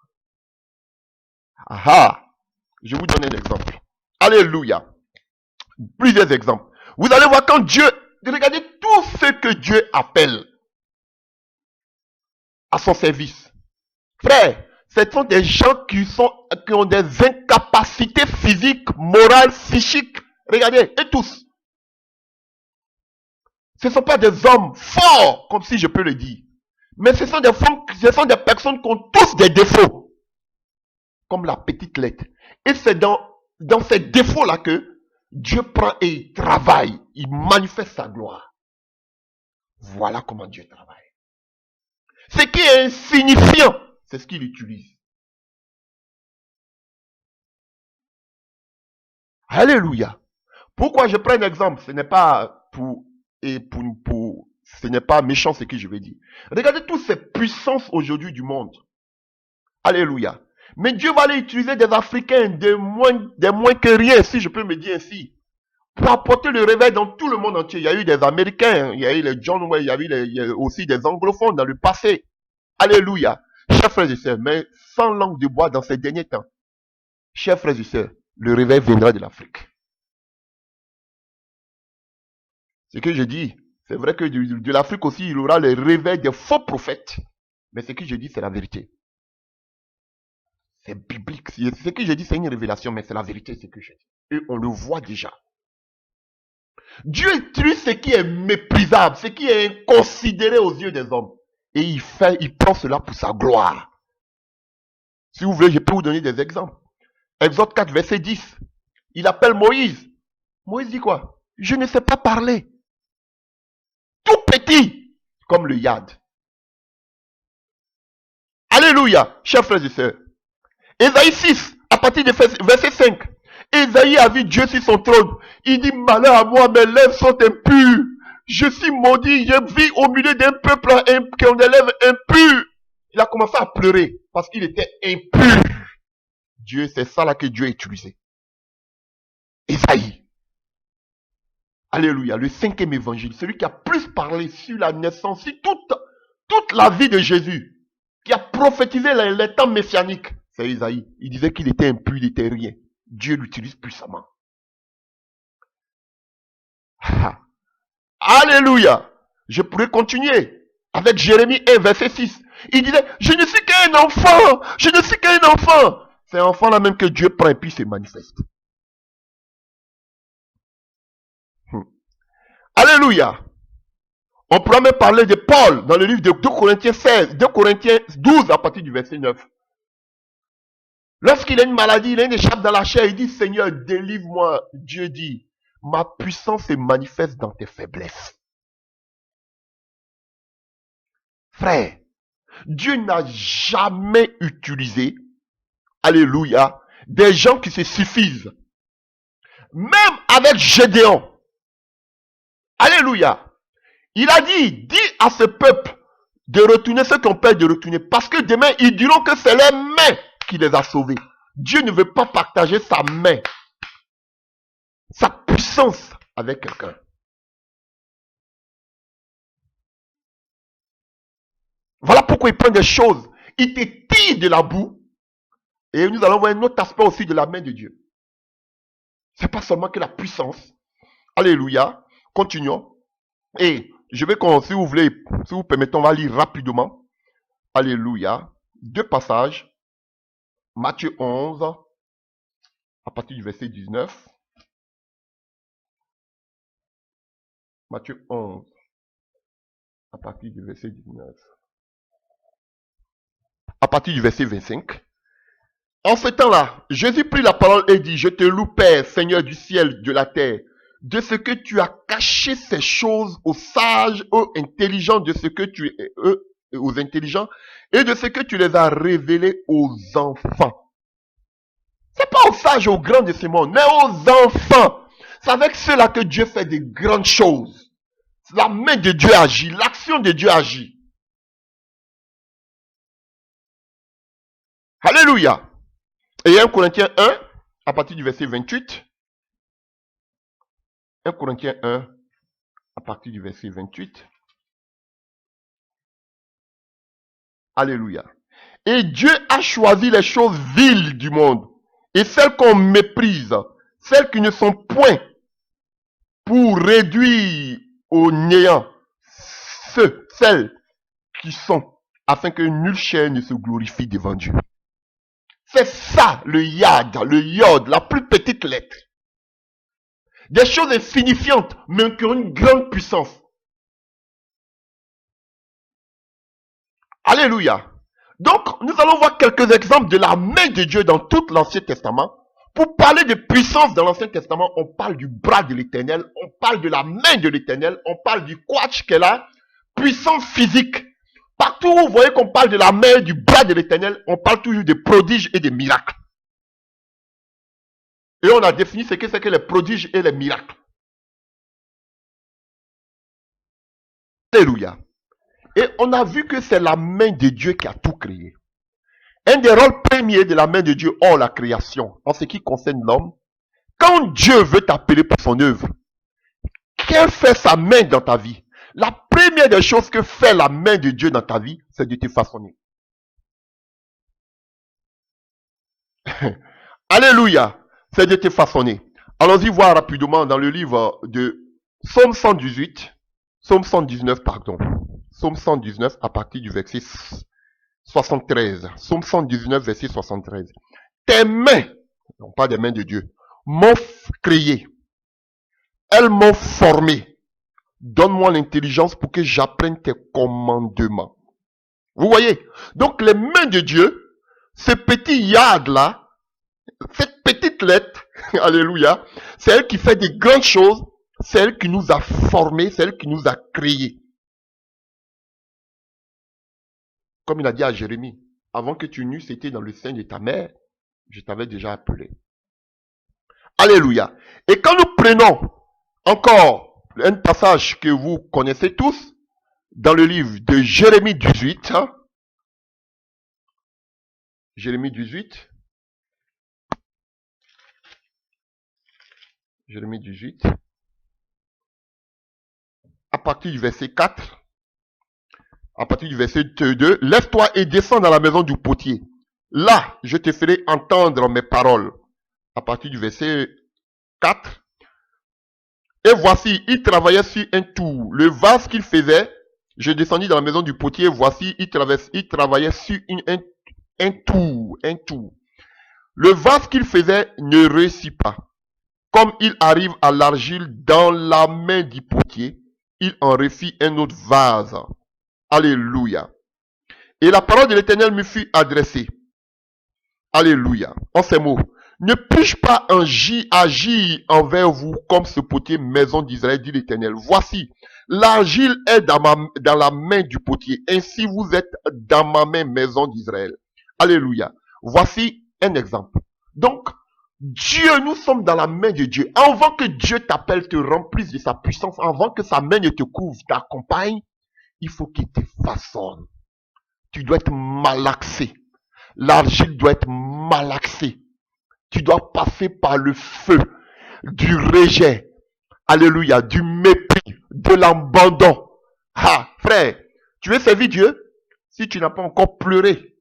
Ah, je vous donne un exemple. Alléluia. Plusieurs exemples. Vous allez voir quand Dieu, regardez tout ce que Dieu appelle à son service. Frère, ce sont des gens qui ont des incapacités physiques, morales, psychiques. Regardez, et tous. Ce ne sont pas des hommes forts, comme si je peux le dire. Mais ce sont des personnes qui ont tous des défauts. Comme la petite lettre. Et c'est dans ces défauts-là que Dieu prend et il travaille. Il manifeste sa gloire. Voilà comment Dieu travaille. Ce qui est insignifiant, c'est ce qu'il utilise. Alléluia. Pourquoi je prends un exemple? Ce n'est pas ce n'est pas méchant ce que je vais dire. Regardez toutes ces puissances aujourd'hui du monde. Alléluia. Mais Dieu va aller utiliser des Africains, des moins que rien, si je peux me dire ainsi, pour apporter le réveil dans tout le monde entier. Il y a eu des Américains, il y a eu les John Wayne, il y a eu aussi des anglophones dans le passé. Alléluia. Chers frères et sœurs, mais sans langue de bois dans ces derniers temps, chers frères et sœurs, le réveil viendra de l'Afrique. Ce que je dis, c'est vrai que de l'Afrique aussi, il y aura le réveil des faux prophètes. Mais ce que je dis, c'est la vérité. C'est biblique. Ce que je dis, c'est une révélation, mais c'est la vérité, ce que je dis. Et on le voit déjà. Dieu utilise ce qui est méprisable, ce qui est inconsidéré aux yeux des hommes. Et il prend cela pour sa gloire. Si vous voulez, je peux vous donner des exemples. Exode 4, verset 10. Il appelle Moïse. Moïse dit quoi? Je ne sais pas parler. Tout petit, comme le yad. Alléluia, chers frères et sœurs. Ésaïe 6, à partir de verset 5. Ésaïe a vu Dieu sur son trône. Il dit, malheur à moi, mes lèvres sont impures. Je suis maudit, je vis au milieu d'un peuple qui ont des lèvres impures. Il a commencé à pleurer parce qu'il était impur. Dieu, c'est ça là que Dieu a utilisé. Ésaïe. Alléluia, le 5e évangile, celui qui a plus parlé sur la naissance, sur toute la vie de Jésus, qui a prophétisé les temps messianiques, c'est Ésaïe. Il disait qu'il était impur, il était rien. Dieu l'utilise puissamment. Alléluia. Je pourrais continuer avec Jérémie 1, verset 6. Il disait, je ne suis qu'un enfant, je ne suis qu'un enfant. C'est un enfant là même que Dieu prend et puis se manifeste. Alléluia. On pourra même parler de Paul dans le livre de 2 Corinthiens 16, 2 Corinthiens 12 à partir du verset 9. Lorsqu'il a une maladie, il a une échappe dans la chair, il dit, Seigneur, délivre-moi. Dieu dit, ma puissance se manifeste dans tes faiblesses. Frère, Dieu n'a jamais utilisé, alléluia, des gens qui se suffisent. Même avec Gédéon. Alléluia. Il a dit, dis à ce peuple de retourner ce qu'on peut de retourner. Parce que demain, ils diront que c'est les mains qui les a sauvés. Dieu ne veut pas partager sa main, sa puissance avec quelqu'un. Voilà pourquoi il prend des choses. Il te tire de la boue. Et nous allons voir un autre aspect aussi de la main de Dieu. C'est pas seulement que la puissance. Alléluia. Continuons. Et je vais, si vous voulez, si vous permettez, on va lire rapidement. Alléluia. 2 passages. Matthieu 11, à partir du verset 19. Matthieu 11, à partir du verset 19. À partir du verset 25. En ce temps-là, Jésus prit la parole et dit, je te loue, Père, Seigneur du ciel, de la terre, de ce que tu as caché ces choses aux sages, aux intelligents, aux intelligents, et de ce que tu les as révélés aux enfants. C'est pas aux sages, aux grands de ce monde, mais aux enfants. C'est avec ceux-là que Dieu fait de grandes choses. La main de Dieu agit, l'action de Dieu agit. Alléluia. Et 1 Corinthiens 1, à partir du verset 28. 1 Corinthiens 1, à partir du verset 28. Alléluia. Et Dieu a choisi les choses viles du monde et celles qu'on méprise, celles qui ne sont point, pour réduire au néant celles qui sont, afin que nulle chair ne se glorifie devant Dieu. C'est ça le yod, la plus petite lettre. Des choses insignifiantes, mais qui ont une grande puissance. Alléluia. Donc, nous allons voir quelques exemples de la main de Dieu dans tout l'Ancien Testament. Pour parler de puissance dans l'Ancien Testament, on parle du bras de l'Éternel, on parle de la main de l'Éternel, on parle du quatch qu'elle a, puissance physique. Partout où vous voyez qu'on parle de la main, du bras de l'Éternel, on parle toujours de prodiges et de miracles. Et on a défini ce que c'est que les prodiges et les miracles. Alléluia. Et on a vu que c'est la main de Dieu qui a tout créé. Un des rôles premiers de la main de Dieu hors la création, en ce qui concerne l'homme, quand Dieu veut t'appeler pour son œuvre, quelle fait sa main dans ta vie? La première des choses que fait la main de Dieu dans ta vie, c'est de te façonner. Alléluia. C'est de te façonner. Allons-y voir rapidement dans le livre de Psaume 118, Psaume 119, pardon. Psaume 119 à partir du verset 73. Psaume 119, verset 73. Tes mains, non pas des mains de Dieu, m'ont créé. Elles m'ont formé. Donne-moi l'intelligence pour que j'apprenne tes commandements. Vous voyez? Donc les mains de Dieu, ce petit yad là, cette petite lettre, alléluia, c'est elle qui fait des grandes choses, c'est elle qui nous a formés, c'est elle qui nous a créés. Comme il a dit à Jérémie, avant que tu n'eusses été dans le sein de ta mère, je t'avais déjà appelé. Alléluia. Et quand nous prenons encore un passage que vous connaissez tous, dans le livre de Jérémie 18, Jérémie 18, Jérémie 18, à partir du verset 4, à partir du verset 2, lève-toi et descends dans la maison du potier. Là, je te ferai entendre mes paroles. À partir du verset 4. Et voici, il travaillait sur un tour. Le vase qu'il faisait, je descendis dans la maison du potier, voici, il travaillait sur un tour. Le vase qu'il faisait ne réussit pas. Comme il arrive à l'argile dans la main du potier, il en refit un autre vase. Alléluia. Et la parole de l'Éternel me fut adressée. Alléluia. En ces mots, ne puis-je pas agir envers vous comme ce potier, maison d'Israël, dit l'Éternel. Voici, l'argile est dans la main du potier. Ainsi vous êtes dans ma main, maison d'Israël. Alléluia. Voici un exemple. Donc, Dieu, nous sommes dans la main de Dieu. Avant que Dieu t'appelle, te remplisse de sa puissance, avant que sa main ne te couvre, t'accompagne, il faut qu'il te façonne. Tu dois être malaxé. L'argile doit être malaxée. Tu dois passer par le feu du rejet. Alléluia. Du mépris, de l'abandon. Ah, frère, tu veux servir Dieu? Si tu n'as pas encore pleuré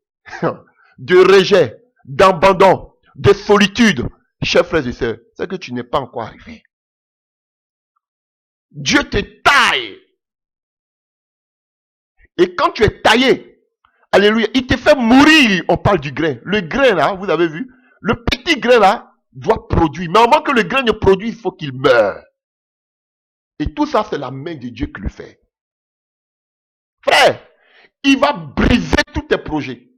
de rejet, d'abandon, de solitude, chers frères et sœurs, c'est que tu n'es pas encore arrivé. Dieu te taille. Et quand tu es taillé, alléluia, il te fait mourir. On parle du grain. Le grain là, vous avez vu, le petit grain là doit produire. Mais avant que le grain ne produise, il faut qu'il meure. Et tout ça, c'est la main de Dieu qui le fait. Frère, il va briser tous tes projets.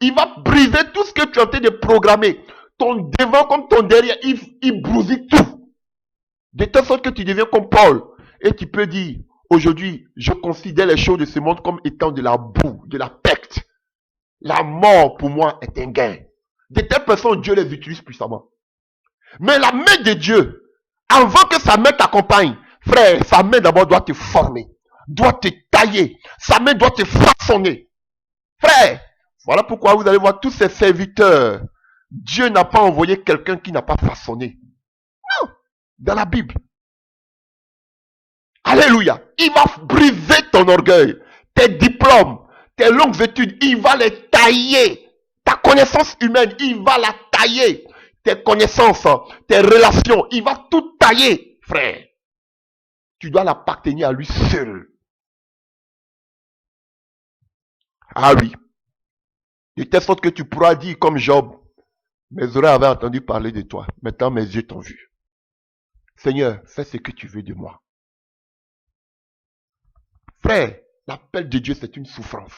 Il va briser tout ce que tu es en train de programmer. Ton devant comme ton derrière, il bousille tout. De telle sorte que tu deviens comme Paul. Et tu peux dire, aujourd'hui, je considère les choses de ce monde comme étant de la boue, de la pecte. La mort, pour moi, est un gain. De telles personnes, Dieu les utilise puissamment. Mais la main de Dieu, avant que sa main t'accompagne, frère, sa main d'abord doit te former, doit te tailler, sa main doit te façonner. Frère, voilà pourquoi vous allez voir tous ces serviteurs. Dieu n'a pas envoyé quelqu'un qui n'a pas façonné. Non, dans la Bible. Alléluia. Il va briser ton orgueil, tes diplômes, tes longues études, il va les tailler. Ta connaissance humaine, il va la tailler. Tes connaissances, tes relations, il va tout tailler, frère. Tu dois l'appartenir à lui seul. Ah oui. De telle sorte que tu pourras dire comme Job, mes oreilles avaient entendu parler de toi, maintenant mes yeux t'ont vu. Seigneur, fais ce que tu veux de moi. Frère, l'appel de Dieu, c'est une souffrance.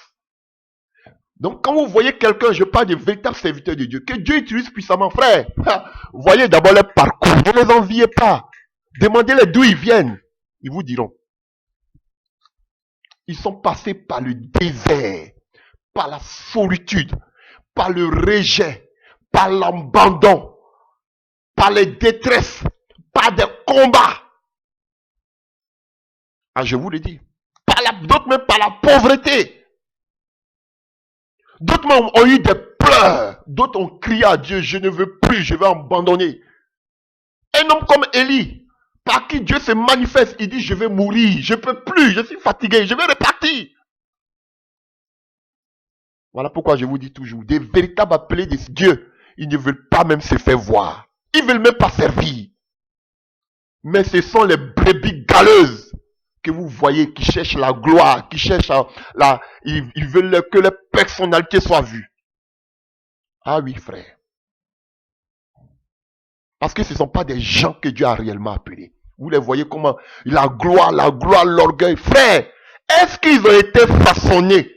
Donc, quand vous voyez quelqu'un, je parle de véritables serviteurs de Dieu, que Dieu utilise puissamment, frère, voyez d'abord leur parcours, ne les enviez pas. Demandez-les d'où ils viennent. Ils vous diront. Ils sont passés par le désert, par la solitude, par le rejet, par l'abandon, par les détresses, par des combats. Ah, je vous le dis. D'autres même par la pauvreté. D'autres même ont eu des pleurs. D'autres ont crié à Dieu, je ne veux plus, je vais abandonner. Un homme comme Élie, par qui Dieu se manifeste, il dit, je vais mourir, je ne peux plus, je suis fatigué, je vais repartir. Voilà pourquoi je vous dis toujours, des véritables appelés de Dieu, ils ne veulent pas même se faire voir. Ils ne veulent même pas servir. Mais ce sont les brebis galeuses que vous voyez qui cherchent la gloire, qui cherchent ils veulent que leur personnalité soit vue. Ah oui, frère. Parce que ce ne sont pas des gens que Dieu a réellement appelés. Vous les voyez comment la gloire, l'orgueil. Frère, est-ce qu'ils ont été façonnés?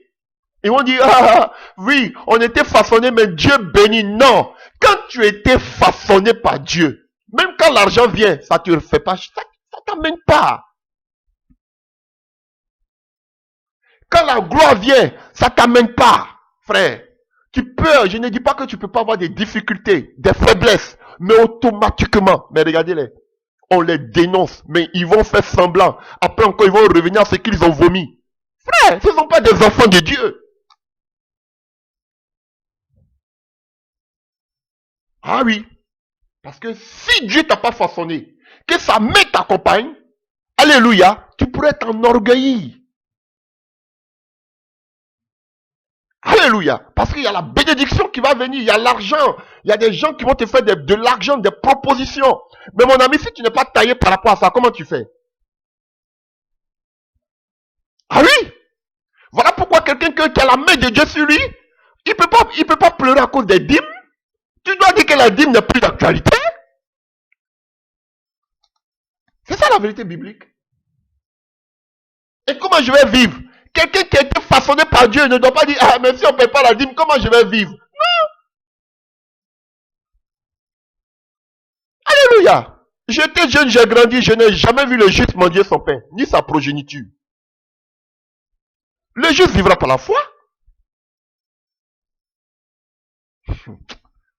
Ils vont dire, ah oui, on était façonnés, mais Dieu bénit. Non. Quand tu étais façonné par Dieu, même quand l'argent vient, ça ne te fait pas, ça t'amène pas. Quand la gloire vient, ça t'amène pas, frère. Tu peux, je ne dis pas que tu peux pas avoir des difficultés, des faiblesses, mais automatiquement, mais regardez-les, on les dénonce, mais ils vont faire semblant. Après encore, ils vont revenir à ce qu'ils ont vomi. Frère, ce ne sont pas des enfants de Dieu. Ah oui. Parce que si Dieu t'a pas façonné, que sa main t'accompagne, alléluia, tu pourrais t'enorgueillir. Alléluia. Parce qu'il y a la bénédiction qui va venir, il y a l'argent, il y a des gens qui vont te faire de l'argent, des propositions. Mais mon ami, si tu n'es pas taillé par rapport à ça, comment tu fais? Ah oui. Voilà pourquoi quelqu'un qui a la main de Dieu sur lui, il peut pas pleurer à cause des dîmes. Tu dois dire que la dîme n'est plus d'actualité. C'est ça la vérité biblique. Et comment je vais vivre? Quelqu'un qui a été façonné par Dieu ne doit pas dire, ah, mais si on ne paie pas la dîme, comment je vais vivre? Non. Alléluia. J'étais jeune, j'ai grandi, je n'ai jamais vu le juste mendier son pain, ni sa progéniture. Le juste vivra par la foi.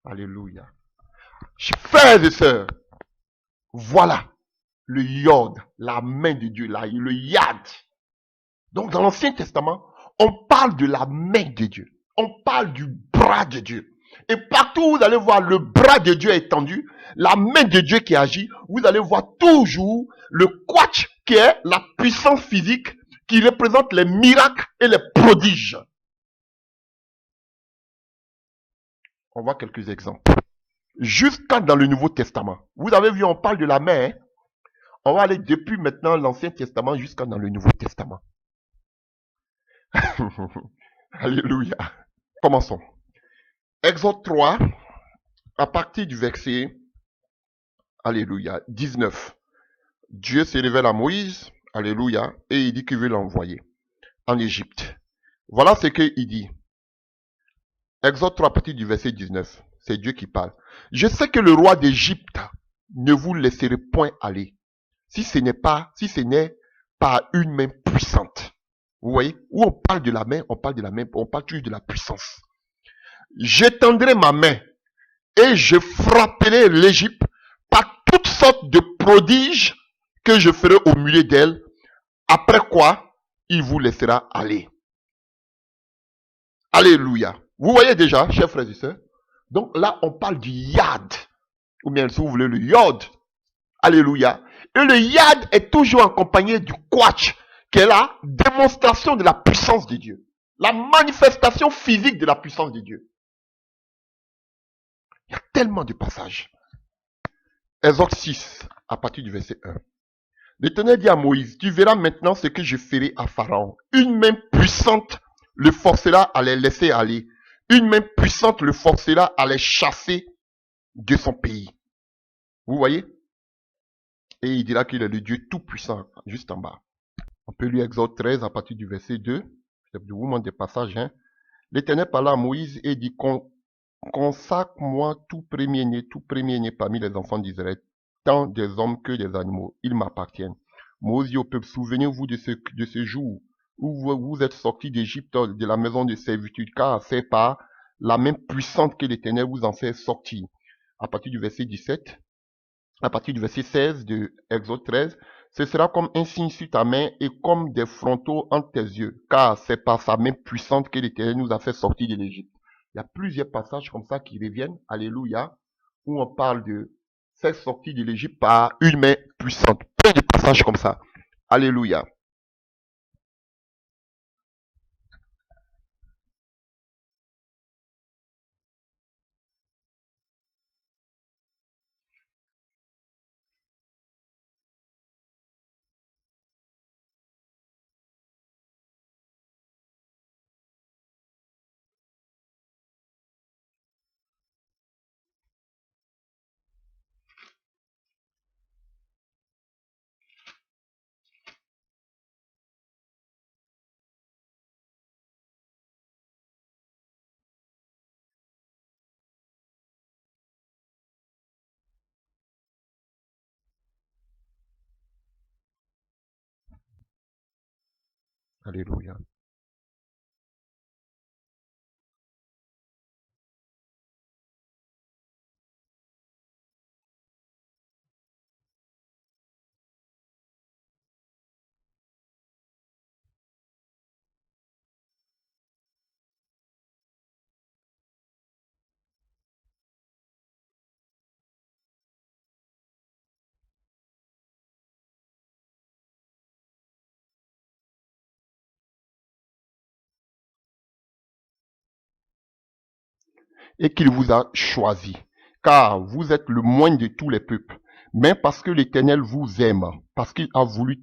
Alléluia. Frères et sœurs, voilà le yod, la main de Dieu, là, le yad. Donc dans l'Ancien Testament, on parle de la main de Dieu. On parle du bras de Dieu. Et partout où vous allez voir le bras de Dieu étendu, la main de Dieu qui agit, vous allez voir toujours le quatch qui est la puissance physique qui représente les miracles et les prodiges. On voit quelques exemples. Jusqu'à dans le Nouveau Testament. Vous avez vu, on parle de la main. Hein? On va aller depuis maintenant l'Ancien Testament jusqu'à dans le Nouveau Testament. Alléluia. Commençons. Exode 3, à partir du verset, alléluia, 19. Dieu se révèle à Moïse, alléluia, et il dit qu'il veut l'envoyer en Égypte. Voilà ce qu'il dit. Exode 3, à partir du verset 19. C'est Dieu qui parle. Je sais que le roi d'Égypte ne vous laisserait point aller, si ce n'est pas une main puissante. Vous voyez, où on parle de la main, on parle toujours de la puissance. J'étendrai ma main et je frapperai l'Égypte par toutes sortes de prodiges que je ferai au milieu d'elle, après quoi il vous laissera aller. Alléluia. Vous voyez déjà, chers frères et sœurs, donc là on parle du yad, ou bien si vous voulez le yod. Alléluia. Et le yad est toujours accompagné du quatch, qui est la démonstration de la puissance de Dieu. La manifestation physique de la puissance de Dieu. Il y a tellement de passages. Exode 6, à partir du verset 1. L'Éternel dit à Moïse, tu verras maintenant ce que je ferai à Pharaon. Une main puissante le forcera à les laisser aller. Une main puissante le forcera à les chasser de son pays. Vous voyez? Et il dira qu'il est le Dieu tout-puissant, juste en bas. On peut lire Exode 13 à partir du verset 2. Je vous montre des passages. Hein. L'Éternel parla à Moïse et dit, consacre-moi tout premier-né parmi les enfants d'Israël, tant des hommes que des animaux. Ils m'appartiennent. Moïse dit au peuple, souvenez-vous de ce jour où vous êtes sortis d'Égypte, de la maison de servitude, car c'est par la main puissante que l'Éternel vous en fait sortir. À partir du verset 17, à partir du verset 16 de Exode 13, ce sera comme un signe sur ta main et comme des frontaux entre tes yeux, car c'est par sa main puissante que l'Éternel nous a fait sortir de l'Égypte. Il y a plusieurs passages comme ça qui reviennent, alléluia, où on parle de faire sortir de l'Égypte par une main puissante. Plein de passages comme ça. Alléluia. Alléluia. Et qu'il vous a choisi, car vous êtes le moindre de tous les peuples, mais parce que l'Éternel vous aime, parce qu'il a voulu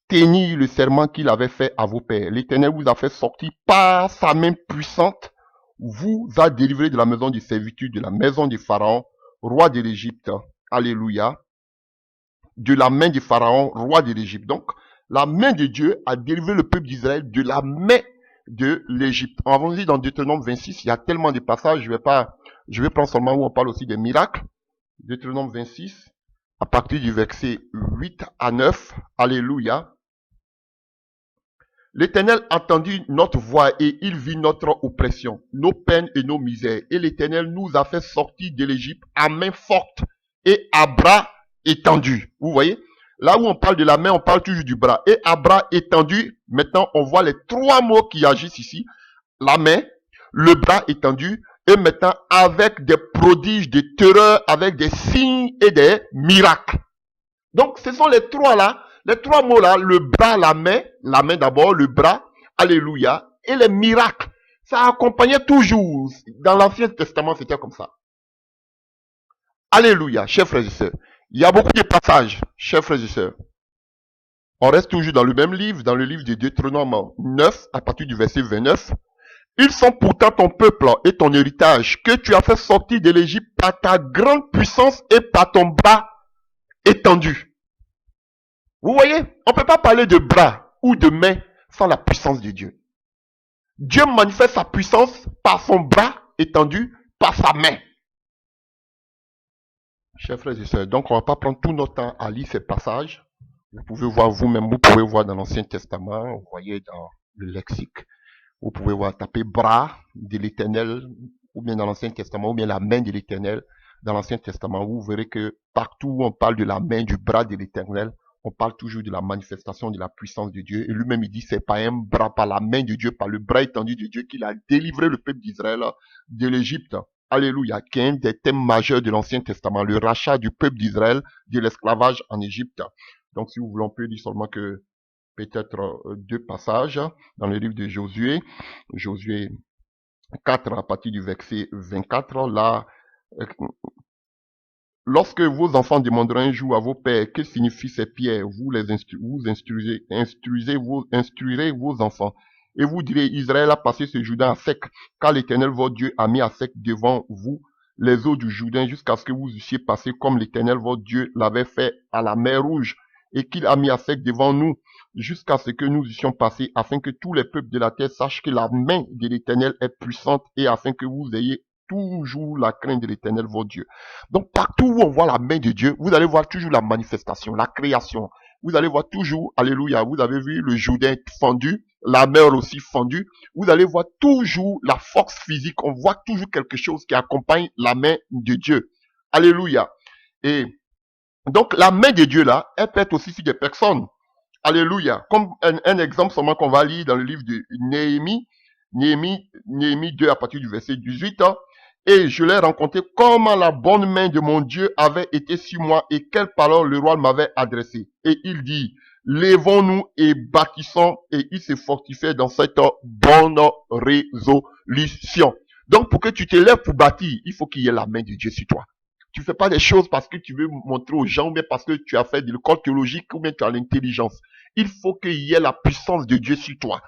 tenir le serment qu'il avait fait à vos pères. L'Éternel vous a fait sortir par sa main puissante, vous a délivré de la maison de servitude, de la maison de Pharaon, roi de l'Égypte. Alléluia. De la main de Pharaon, roi de l'Égypte. Donc, la main de Dieu a délivré le peuple d'Israël de la main de l'Égypte. On va dire dans Deutéronome 26, il y a tellement de passages, je vais prendre seulement où on parle aussi des miracles. Deutéronome 26, à partir du verset 8 à 9. Alléluia. L'Éternel entendit notre voix et il vit notre oppression, nos peines et nos misères. Et l'Éternel nous a fait sortir de l'Égypte à main forte et à bras étendu. Vous voyez? Là où on parle de la main, on parle toujours du bras. Et à bras étendu, maintenant on voit les trois mots qui agissent ici. La main, le bras étendu, et maintenant avec des prodiges, des terreurs, avec des signes et des miracles. Donc ce sont les trois là. Les trois mots là, le bras, la main d'abord, le bras, alléluia, et les miracles. Ça accompagnait toujours. Dans l'Ancien Testament, c'était comme ça. Alléluia, chers frères et sœurs. Il y a beaucoup de passages, chers frères et sœurs. On reste toujours dans le même livre, dans le livre de Deutéronome 9, à partir du verset 29. Ils sont pourtant ton peuple et ton héritage, que tu as fait sortir de l'Égypte par ta grande puissance et par ton bras étendu. Vous voyez, on ne peut pas parler de bras ou de main sans la puissance de Dieu. Dieu manifeste sa puissance par son bras étendu, par sa main. Chers frères et sœurs, donc on ne va pas prendre tout notre temps à lire ces passages. Vous pouvez voir vous-même, vous pouvez voir dans l'Ancien Testament, vous voyez dans le lexique, vous pouvez voir taper bras de l'Éternel, ou bien dans l'Ancien Testament, ou bien la main de l'Éternel. Dans l'Ancien Testament, vous verrez que partout où on parle de la main, du bras de l'Éternel, on parle toujours de la manifestation de la puissance de Dieu. Et lui-même, il dit, c'est par un bras, par la main de Dieu, par le bras étendu de Dieu qu'il a délivré le peuple d'Israël de l'Égypte. Alléluia, qui est un des thèmes majeurs de l'Ancien Testament, le rachat du peuple d'Israël de l'esclavage en Égypte. Donc, si vous voulez, on peut dire seulement que peut-être deux passages dans le livre de Josué. Josué 4, à partir du verset 24, là, lorsque vos enfants demanderont un jour à vos pères que signifient ces pierres, vous les instruirez vos enfants. Et vous direz, Israël a passé ce Jourdain à sec, car l'Éternel votre Dieu a mis à sec devant vous les eaux du Jourdain jusqu'à ce que vous eussiez passé comme l'Éternel votre Dieu l'avait fait à la mer Rouge, et qu'il a mis à sec devant nous jusqu'à ce que nous eussions passé, afin que tous les peuples de la terre sachent que la main de l'Éternel est puissante et afin que vous ayez toujours la crainte de l'Éternel, votre Dieu. Donc, partout où on voit la main de Dieu, vous allez voir toujours la manifestation, la création. Vous allez voir toujours, alléluia, vous avez vu le Jourdain fendu, la mer aussi fendue. Vous allez voir toujours la force physique. On voit toujours quelque chose qui accompagne la main de Dieu. Alléluia. Et donc, la main de Dieu là, elle peut être aussi sur des personnes. Alléluia. Comme un exemple seulement qu'on va lire dans le livre de Néhémie. Néhémie 2 à partir du verset 18. Et je l'ai rencontré comment la bonne main de mon Dieu avait été sur moi et quelle parole le roi m'avait adressée. Et il dit, lèvons-nous et bâtissons, et il se fortifiait dans cette bonne résolution. Donc pour que tu te lèves pour bâtir, il faut qu'il y ait la main de Dieu sur toi. Tu ne fais pas des choses parce que tu veux montrer aux gens, ou bien parce que tu as fait de l'école théologique, ou bien tu as l'intelligence. Il faut qu'il y ait la puissance de Dieu sur toi.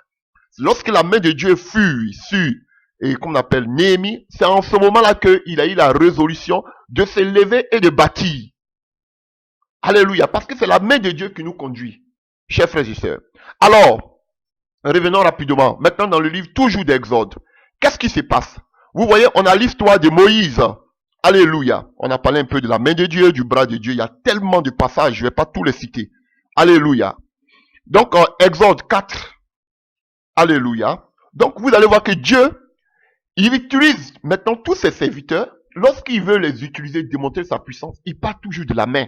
Lorsque la main de Dieu fut sur, et comme on appelle Néhémie, c'est en ce moment-là qu'il a eu la résolution de se lever et de bâtir. Alléluia, parce que c'est la main de Dieu qui nous conduit, chers frères et sœurs. Alors, revenons rapidement, maintenant dans le livre toujours d'Exode. Qu'est-ce qui se passe? Vous voyez, on a l'histoire de Moïse. Alléluia. On a parlé un peu de la main de Dieu, du bras de Dieu. Il y a tellement de passages, je ne vais pas tous les citer. Alléluia. Donc, Exode 4, Alléluia. Donc vous allez voir que Dieu, il utilise maintenant tous ses serviteurs. Lorsqu'il veut les utiliser, démontrer sa puissance, il part toujours de la main.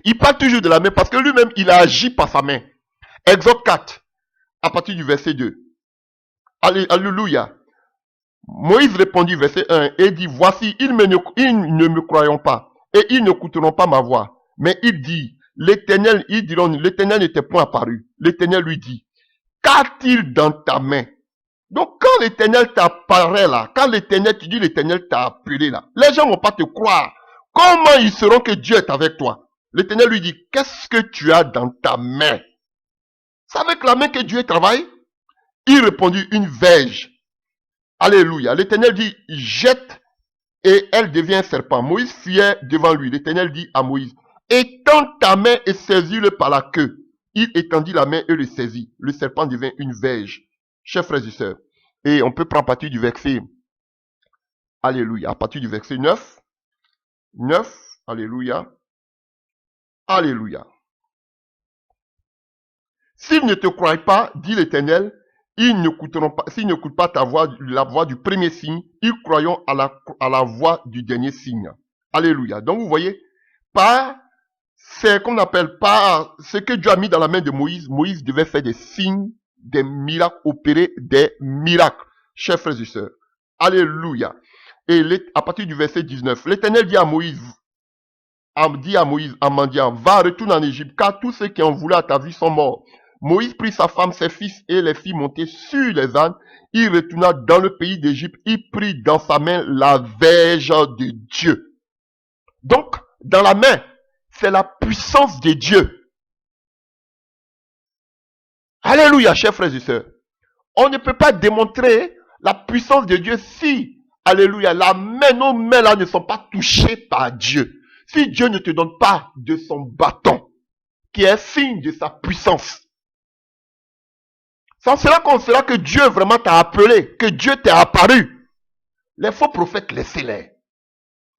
Il part toujours de la main parce que lui-même, il a agi par sa main. Exode 4, à partir du verset 2. Alléluia. Moïse répondit, verset 1, et dit, voici, ils ne me croiront pas, et ils n'écouteront pas ma voix. Mais il dit, l'Éternel, ils diront, l'Éternel n'était point apparu. L'Éternel lui dit, qu'a-t-il dans ta main? Donc quand l'Éternel t'apparaît là, quand l'Éternel, tu dis l'Éternel t'a appelé là, les gens vont pas te croire. Comment ils sauront que Dieu est avec toi? L'Éternel lui dit, qu'est-ce que tu as dans ta main? C'est avec la main que Dieu travaille? Il répondit, une verge. Alléluia. L'Éternel dit, jette, et elle devient un serpent. Moïse fuyait devant lui. L'Éternel dit à Moïse, étends ta main et saisis-le par la queue. Il étendit la main et le saisit. Le serpent devint une verge. Chers frères et sœurs. Et on peut prendre à partir du verset, alléluia, à partir du verset 9. 9, alléluia. Alléluia. S'ils ne te croient pas, dit l'Éternel, ils n'écouteront pas, s'ils n'écoutent pas ta voix, la voix du premier signe, ils croiront à la voix du dernier signe. Alléluia. Donc vous voyez, c'est qu'on appelle par ce que Dieu a mis dans la main de Moïse. Moïse devait faire des signes, des miracles, opérer des miracles. Chers frères et sœurs. Alléluia. Et à partir du verset 19, l'Éternel dit à Moïse, en mendiant, va, retourne en Égypte, car tous ceux qui ont voulu à ta vie sont morts. Moïse prit sa femme, ses fils et les fit monter sur les ânes. Il retourna dans le pays d'Égypte. Il prit dans sa main la verge de Dieu. Donc, dans la main, c'est la puissance de Dieu. Alléluia, chers frères et sœurs. On ne peut pas démontrer la puissance de Dieu si, alléluia, nos mains là ne sont pas touchées par Dieu. Si Dieu ne te donne pas de son bâton, qui est signe de sa puissance. C'est en cela qu'on sait que Dieu vraiment t'a appelé, que Dieu t'est apparu. Les faux prophètes, laissez-les.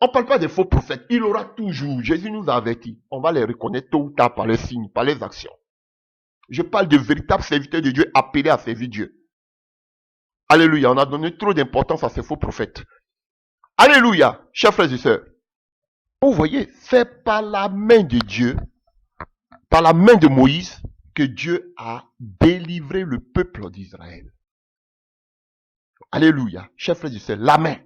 On ne parle pas des faux prophètes. Il aura toujours, Jésus nous a avertis, on va les reconnaître tôt ou tard par les signes, par les actions. Je parle de véritables serviteurs de Dieu appelés à servir Dieu. Alléluia, on a donné trop d'importance à ces faux prophètes. Alléluia, chers frères et sœurs. Vous voyez, c'est par la main de Dieu, par la main de Moïse, que Dieu a délivré le peuple d'Israël. Alléluia, chers frères et sœurs, la main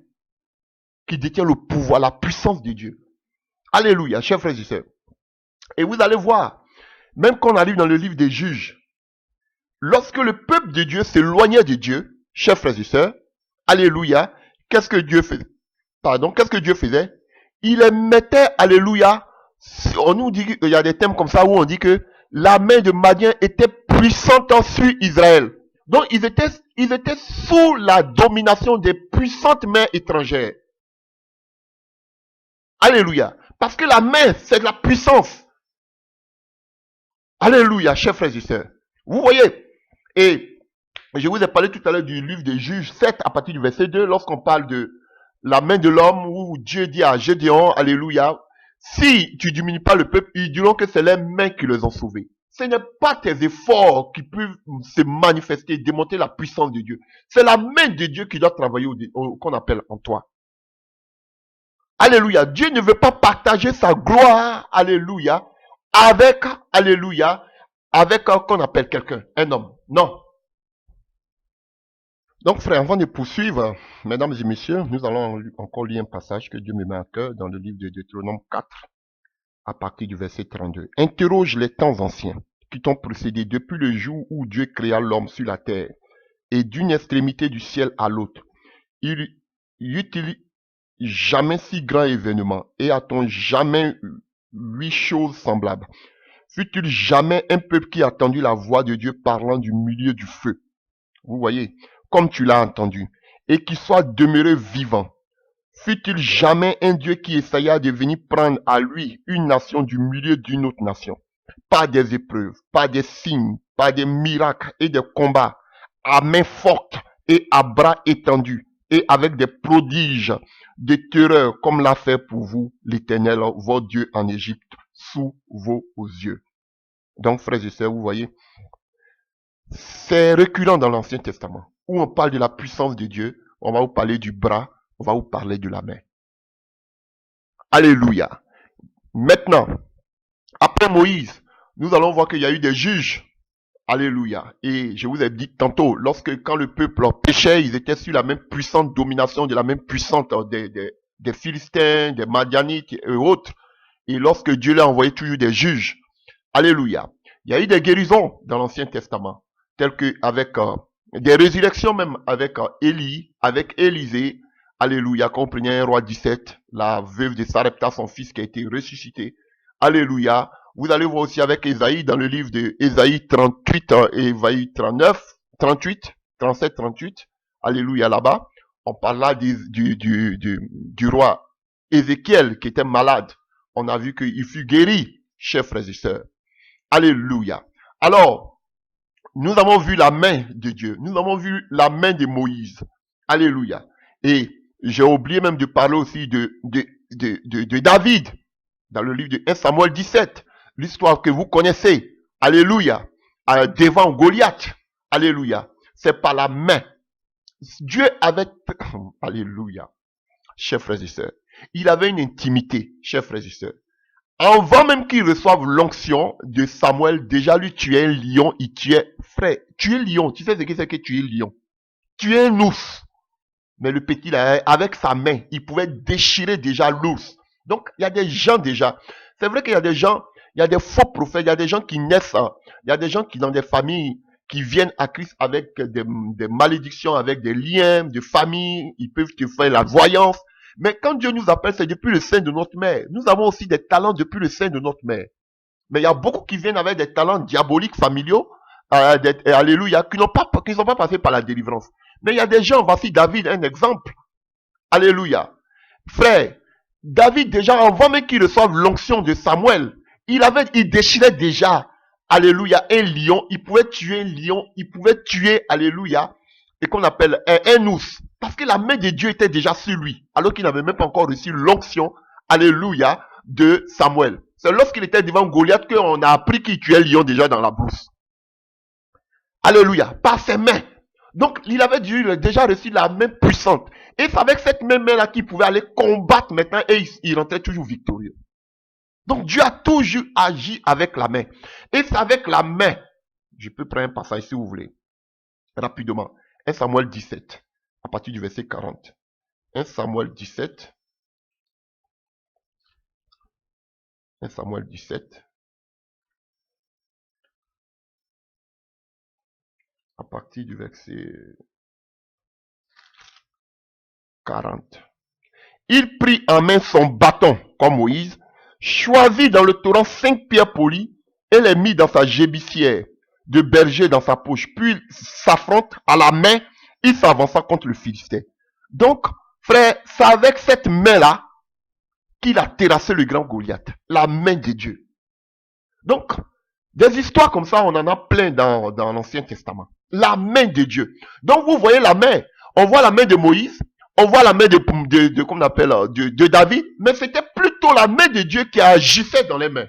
qui détient le pouvoir, la puissance de Dieu. Alléluia, chers frères et sœurs. Et vous allez voir, même quand on arrive dans le livre des Juges, lorsque le peuple de Dieu s'éloignait de Dieu, chers frères et sœurs, alléluia, qu'est-ce que Dieu faisait? Qu'est-ce que Dieu faisait? Il les mettait, alléluia, on nous dit, il y a des thèmes comme ça où on dit que la main de Madian était puissante sur Israël. Donc ils étaient sous la domination des puissantes mains étrangères. Alléluia. Parce que la main, c'est de la puissance. Alléluia, chers frères et sœurs. Vous voyez, et je vous ai parlé tout à l'heure du livre des Juges 7 à partir du verset 2, lorsqu'on parle de la main de l'homme, où Dieu dit à Gédéon, alléluia, si tu diminues pas le peuple, ils diront que c'est les mains qui les ont sauvés. Ce n'est pas tes efforts qui peuvent se manifester, démontrer la puissance de Dieu. C'est la main de Dieu qui doit travailler qu'on appelle en toi. Alléluia. Dieu ne veut pas partager sa gloire, alléluia, avec qu'on appelle quelqu'un, un homme. Non. Donc, frère, avant de poursuivre, mesdames et messieurs, nous allons encore lire un passage que Dieu me met à cœur dans le livre de Deutéronome 4, à partir du verset 32. Interroge les temps anciens qui t'ont précédé depuis le jour où Dieu créa l'homme sur la terre et d'une extrémité du ciel à l'autre. Il utilise jamais si grand événement et a-t-on jamais 8 choses semblables? Fut-il jamais un peuple qui a entendu la voix de Dieu parlant du milieu du feu? Vous voyez, comme tu l'as entendu, et qui soit demeuré vivant. Fut-il jamais un Dieu qui essaya de venir prendre à lui une nation du milieu d'une autre nation? Par des épreuves, par des signes, par des miracles et des combats, à main forte et à bras étendus, et avec des prodiges, des terreurs, comme l'a fait pour vous l'Éternel, votre Dieu en Égypte, sous vos yeux. Donc, frères et sœurs, vous voyez, C'est récurrent dans l'Ancien Testament. Où on parle de la puissance de Dieu, on va vous parler du bras, on va vous parler de la main. Alléluia. Maintenant, après Moïse, nous allons voir qu'il y a eu des juges. Alléluia. Et je vous ai dit tantôt, quand le peuple péchait, ils étaient sur la même puissante domination, de la même puissance des Philistins, des Madianites et autres. Et lorsque Dieu leur a envoyé toujours des juges. Alléluia. Il y a eu des guérisons dans l'Ancien Testament, telles que avec des résurrections même avec Élie, avec Élisée. Alléluia. Quand on prenait un roi 17, la veuve de Sarepta, son fils qui a été ressuscité. Alléluia. Vous allez voir aussi avec Ésaïe, dans le livre de Ésaïe 38 et Ésaïe 39, 38, 37, 38. Alléluia là-bas. On parle là du roi Ézéchiel qui était malade. On a vu qu'il fut guéri, chers frères et sœurs. Alléluia. Alors, nous avons vu la main de Dieu. Nous avons vu la main de Moïse. Alléluia. Et j'ai oublié même de parler aussi de David, dans le livre de 1 Samuel 17. L'histoire que vous connaissez. Alléluia. Devant Goliath. Alléluia. C'est par la main. Dieu avait... Alléluia. Chers frères et sœurs. Il avait une intimité, chers frères et sœurs. Avant même qu'il reçoive l'onction de Samuel, déjà lui tuait un lion, il tuait... Frère, tuer lion, tu sais ce que c'est que tuer lion? Tuer un ours. Mais le petit, là, avec sa main, il pouvait déchirer déjà l'ours. Donc, il y a des gens déjà. C'est vrai qu'il y a des gens, il y a des faux prophètes, il y a des gens qui naissent, il y a des gens qui, dans des familles, qui viennent à Christ avec des malédictions, avec des liens de famille, ils peuvent te faire la voyance. Mais quand Dieu nous appelle, c'est depuis le sein de notre mère. Nous avons aussi des talents depuis le sein de notre mère. Mais il y a beaucoup qui viennent avec des talents diaboliques, familiaux, alléluia, qui ne sont pas passés par la délivrance. Mais il y a des gens, voici David, un exemple. Alléluia. Frère, David, déjà, avant même qu'il reçoive l'onction de Samuel, il déchirait déjà, alléluia, un lion. Il pouvait tuer un lion, il pouvait tuer, alléluia, et qu'on appelle un ours. Parce que la main de Dieu était déjà sur lui, alors qu'il n'avait même pas encore reçu l'onction, alléluia, de Samuel. C'est lorsqu'il était devant Goliath qu'on a appris qu'il tuait le lion déjà dans la brousse. Alléluia, par ses mains. Donc, il avait déjà reçu la main puissante. Et c'est avec cette même main-là qu'il pouvait aller combattre maintenant et il rentrait toujours victorieux. Donc, Dieu a toujours agi avec la main. Et c'est avec la main. Je peux prendre un passage si vous voulez. Rapidement. 1 Samuel 17. À partir du verset 40. 1 Samuel 17. 1 Samuel 17. À partir du verset 40. Il prit en main son bâton, comme Moïse, choisit dans le torrent 5 pierres polies et les mit dans sa gébissière de berger dans sa poche. Puis il s'affronte à la main, il s'avança contre le Philistin. Donc, frère, c'est avec cette main-là qu'il a terrassé le grand Goliath. La main de Dieu. Donc, des histoires comme ça, on en a plein dans l'Ancien Testament. La main de Dieu. Donc, vous voyez la main. On voit la main de Moïse. On voit la main comment on appelle, de David. Mais c'était plutôt la main de Dieu qui agissait dans les mains.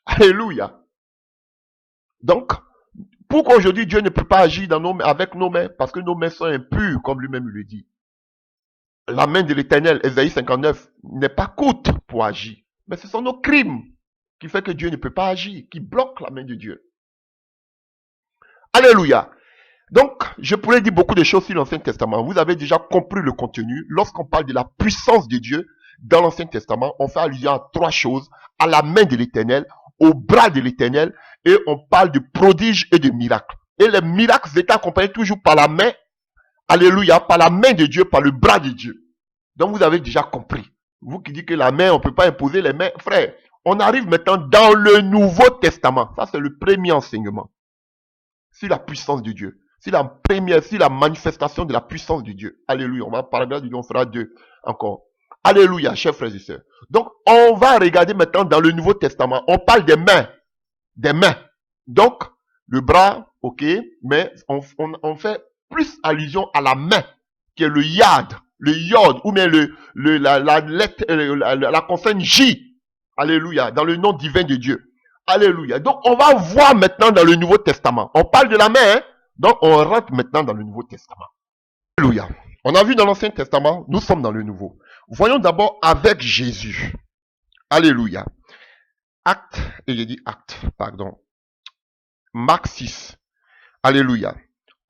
Alléluia. Donc, pourquoi aujourd'hui Dieu ne peut pas agir avec nos mains? Parce que nos mains sont impures, comme lui-même le dit. La main de l'Éternel, Ésaïe 59, n'est pas courte pour agir. Mais ce sont nos crimes qui font que Dieu ne peut pas agir, qui bloquent la main de Dieu. Alléluia. Donc, je pourrais dire beaucoup de choses sur l'Ancien Testament. Vous avez déjà compris le contenu. Lorsqu'on parle de la puissance de Dieu dans l'Ancien Testament, on fait allusion à 3 choses. À la main de l'Éternel, au bras de l'Éternel, et on parle de prodiges et de miracles. Et les miracles étaient accompagnés toujours par la main, alléluia, par la main de Dieu, par le bras de Dieu. Donc vous avez déjà compris. Vous qui dites que la main, on ne peut pas imposer les mains, frère, on arrive maintenant dans le Nouveau Testament. Ça, c'est le premier enseignement. Sur la puissance de Dieu. C'est la manifestation de la puissance de Dieu. Alléluia. On va parler de Dieu, on fera 2 encore. Alléluia, chers frères et sœurs. Donc, on va regarder maintenant dans le Nouveau Testament. On parle des mains. Des mains. Donc, le bras, ok, mais on fait plus allusion à la main, qui est le yod, ou bien la consonne J. Alléluia, dans le nom divin de Dieu. Alléluia. Donc, on va voir maintenant dans le Nouveau Testament. On parle de la main, hein? Donc, on rentre maintenant dans le Nouveau Testament. Alléluia. On a vu dans l'Ancien Testament, nous sommes dans le Nouveau. Voyons d'abord avec Jésus. Alléluia. Acte, et j'ai dit acte, pardon. Marc 6. Alléluia.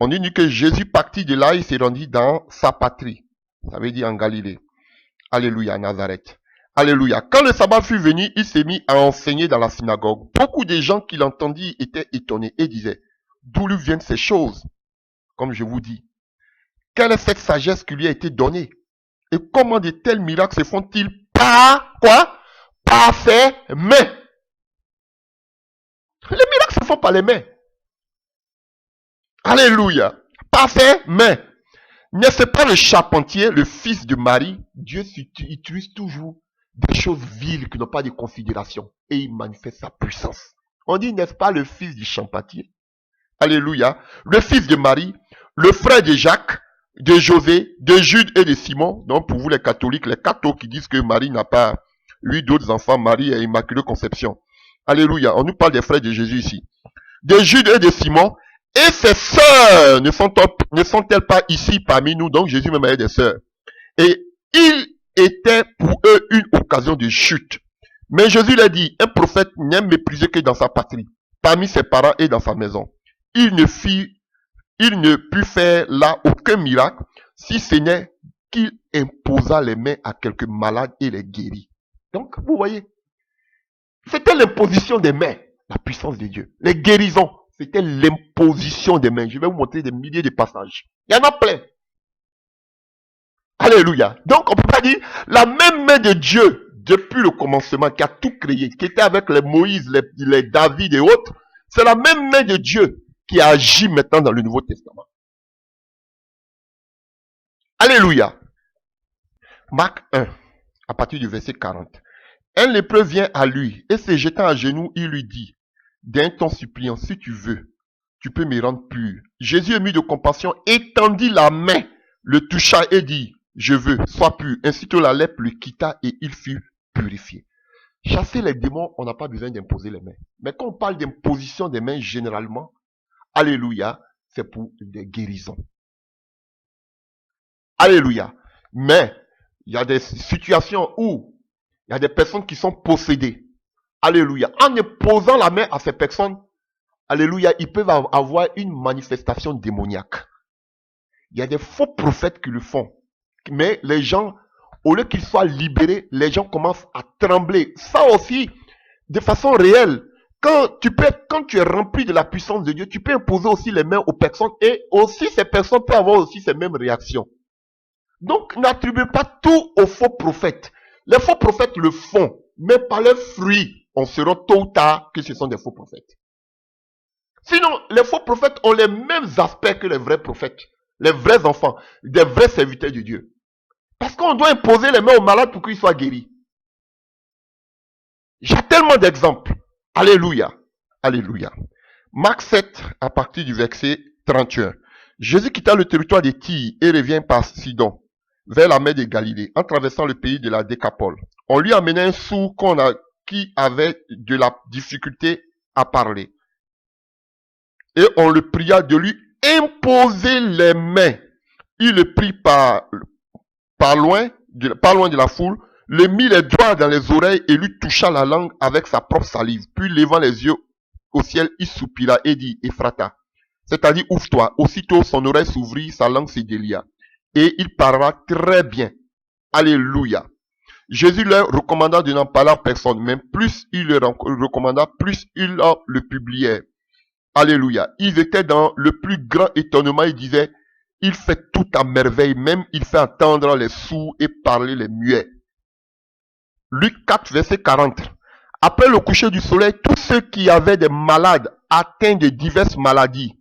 On dit que Jésus partit de là, il s'est rendu dans sa patrie. Ça veut dire en Galilée. Alléluia, à Nazareth. Alléluia. Quand le sabbat fut venu, il s'est mis à enseigner dans la synagogue. Beaucoup de gens qui l'entendirent étaient étonnés et disaient, d'où lui viennent ces choses? Comme je vous dis, quelle est cette sagesse qui lui a été donnée? Et comment de tels miracles se font-ils par quoi? Par ses mains. Les miracles se font par les mains. Alléluia. Par ses mains. N'est-ce pas le charpentier, le fils de Marie? Dieu utilise toujours des choses viles qui n'ont pas de considération. Et il manifeste sa puissance. On dit, n'est-ce pas le fils du charpentier? Alléluia. Le fils de Marie, le frère de Jacques, de José, de Jude et de Simon. Donc pour vous les catholiques, les cathos qui disent que Marie n'a pas eu d'autres enfants, Marie est Immaculée Conception. Alléluia. On nous parle des frères de Jésus ici. De Jude et de Simon. Et ses sœurs ne sont-elles pas ici parmi nous? Donc Jésus même avait des sœurs. Et il était pour eux une occasion de chute. Mais Jésus leur dit, un prophète n'est méprisé que dans sa patrie, parmi ses parents et dans sa maison. Il ne put faire là aucun miracle, si ce n'est qu'il imposa les mains à quelques malades et les guérit. Donc, vous voyez, c'était l'imposition des mains, la puissance de Dieu. Les guérisons, c'était l'imposition des mains. Je vais vous montrer des milliers de passages. Il y en a plein. Alléluia. Donc, on peut pas dire la même main de Dieu, depuis le commencement, qui a tout créé, qui était avec les Moïse, les David et autres, c'est la même main de Dieu qui agit maintenant dans le Nouveau Testament. Alléluia. Marc 1, à partir du verset 40. Un lépreux vient à lui et se jetant à genoux, il lui dit, d'un ton suppliant, si tu veux, tu peux me rendre pur. Jésus, ému de compassion, étendit la main, le toucha et dit, je veux, sois pur. Ainsi que la lèpre le quitta et il fut purifié. Chasser les démons, on n'a pas besoin d'imposer les mains. Mais quand on parle d'imposition des mains, généralement, alléluia, c'est pour des guérisons. Alléluia. Mais, il y a des situations où il y a des personnes qui sont possédées. Alléluia. En imposant la main à ces personnes, alléluia, ils peuvent avoir une manifestation démoniaque. Il y a des faux prophètes qui le font. Mais les gens, au lieu qu'ils soient libérés, les gens commencent à trembler. Ça aussi, de façon réelle. Quand tu es rempli de la puissance de Dieu, tu peux imposer aussi les mains aux personnes et aussi ces personnes peuvent avoir aussi ces mêmes réactions. Donc, n'attribuez pas tout aux faux prophètes. Les faux prophètes le font, mais par leurs fruits, on saura tôt ou tard que ce sont des faux prophètes. Sinon, les faux prophètes ont les mêmes aspects que les vrais prophètes, les vrais enfants, des vrais serviteurs de Dieu. Parce qu'on doit imposer les mains aux malades pour qu'ils soient guéris. J'ai tellement d'exemples. Alléluia. Alléluia. Marc 7, à partir du verset 31. Jésus quitta le territoire de Tyr et revient par Sidon, vers la mer de Galilée, en traversant le pays de la Décapole. On lui amenait un sourd qui avait de la difficulté à parler. Et on le pria de lui imposer les mains. Il le prit par loin de la foule, le mit les doigts dans les oreilles et lui toucha la langue avec sa propre salive. Puis levant les yeux au ciel, il soupira et dit, Ephrata, c'est-à-dire ouvre-toi. Aussitôt son oreille s'ouvrit, sa langue se délia. Et il parla très bien. Alléluia. Jésus leur recommanda de n'en parler à personne, mais plus il le recommanda, plus ils le publiaient. Alléluia. Ils étaient dans le plus grand étonnement, ils disaient, il fait tout à merveille, même il fait entendre les sourds et parler les muets. Luc 4, verset 40. Après le coucher du soleil, tous ceux qui avaient des malades atteints de diverses maladies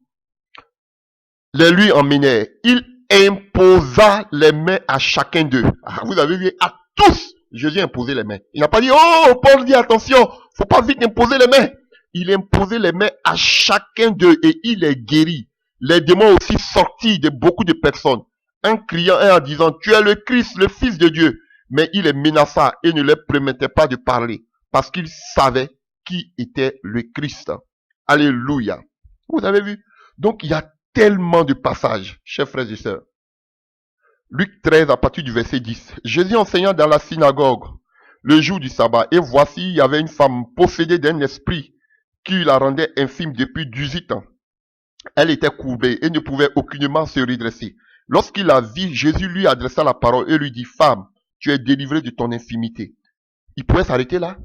les lui emmenèrent. Il imposa les mains à chacun d'eux. Vous avez vu, à tous, Jésus a imposé les mains. Il n'a pas dit, oh, Paul dit, attention, faut pas vite imposer les mains. Il imposait les mains à chacun d'eux et il les guérit. Les démons aussi sortis de beaucoup de personnes, en criant et en disant, tu es le Christ, le Fils de Dieu. Mais il les menaça et ne leur permettait pas de parler, parce qu'il savait qui était le Christ. Alléluia. Vous avez vu? Donc, il y a tellement de passages, chers frères et sœurs. Luc 13, à partir du verset 10. Jésus enseignant dans la synagogue le jour du sabbat. Et voici, il y avait une femme possédée d'un esprit qui la rendait infime depuis 18 ans. Elle était courbée et ne pouvait aucunement se redresser. Lorsqu'il la vit, Jésus lui adressa la parole et lui dit, femme, tu es délivrée de ton infimité. Il pouvait s'arrêter là.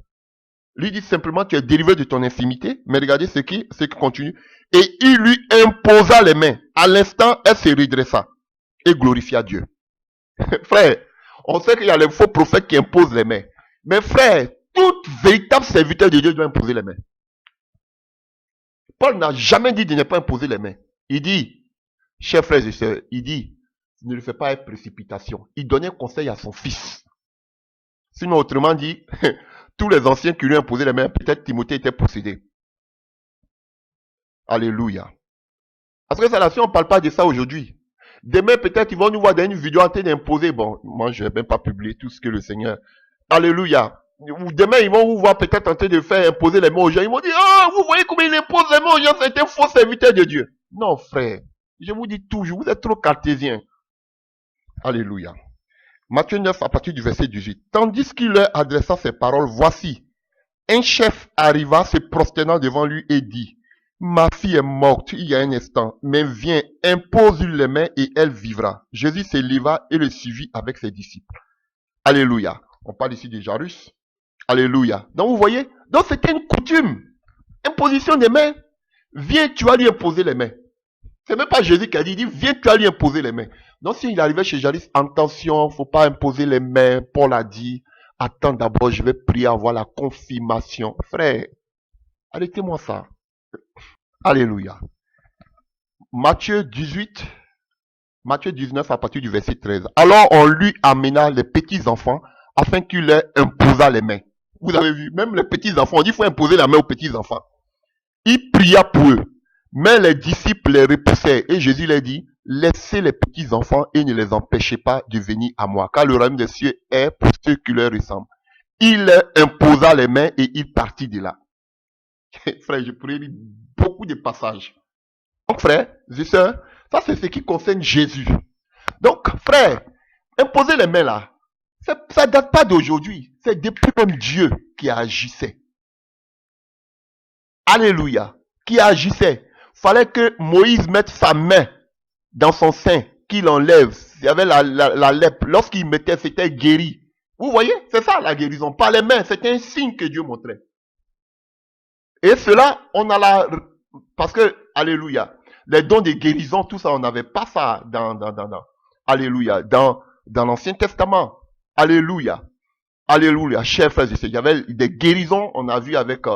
Lui dit simplement, tu es délivré de ton infimité. Mais regardez ce qui continue. Et il lui imposa les mains. À l'instant, elle se redressa et glorifia Dieu. Frère, on sait qu'il y a les faux prophètes qui imposent les mains. Mais frère, tout véritable serviteur de Dieu doit imposer les mains. Paul n'a jamais dit de ne pas imposer les mains. Il dit, chers frères et sœurs, il dit, ne le fais pas avec précipitation. Il donnait conseil à son fils. Sinon, autrement dit, tous les anciens qui lui ont imposé les mains, peut-être Timothée était possédé. Alléluia. Parce que ça, là, si on ne parle pas de ça aujourd'hui, demain, peut-être, ils vont nous voir dans une vidéo en train d'imposer. Bon, moi, je n'ai même pas publié tout ce que le Seigneur... Alléluia. Demain, ils vont vous voir peut-être en train de faire imposer les mains aux gens. Ils vont dire, ah, vous voyez comment il impose les mains aux gens, c'est un faux serviteur de Dieu. Non, frère. Je vous dis toujours, vous êtes trop cartésien. Alléluia. Matthieu 9, à partir du verset 18. Tandis qu'il leur adressa ces paroles, voici, un chef arriva se prosternant devant lui et dit, ma fille est morte il y a un instant, mais viens, impose-lui les mains et elle vivra. Jésus se leva et le suivit avec ses disciples. Alléluia. On parle ici de Jairus. Alléluia. Donc vous voyez, donc c'était une coutume. Imposition des mains. Viens, tu vas lui imposer les mains. C'est même pas Jésus qui a dit, viens, tu vas lui imposer les mains. Donc s'il arrivait chez Jairus, attention, faut pas imposer les mains. Paul a dit, attends d'abord, je vais prier avoir la confirmation. Frère, arrêtez-moi ça. Alléluia. Matthieu 18, Matthieu 19 à partir du verset 13. Alors on lui amena les petits enfants afin qu'il leur imposât les mains. Vous avez vu, même les petits enfants, on dit qu'il faut imposer la main aux petits enfants. Il pria pour eux, mais les disciples les repoussèrent et Jésus leur dit, laissez les petits enfants et ne les empêchez pas de venir à moi, car le royaume des cieux est pour ceux qui leur ressemblent. Il leur imposa les mains et il partit de là. Frère, je pourrais lire beaucoup de passages. Donc frère, et sœurs, ça c'est ce qui concerne Jésus. Donc frère, imposer les mains là, ça ne date pas d'aujourd'hui. C'est depuis même Dieu qui agissait. Alléluia. Qui agissait. Fallait que Moïse mette sa main dans son sein, qu'il enlève. Il y avait la lèpre. Lorsqu'il mettait, c'était guéri. Vous voyez, c'est ça la guérison. Pas les mains, c'était un signe que Dieu montrait. Et cela, on a parce que, alléluia, les dons de guérison, tout ça, on n'avait pas ça alléluia, dans l'Ancien Testament. Alléluia. Alléluia. Chers frères et sœurs, il y avait des guérisons, on a vu avec,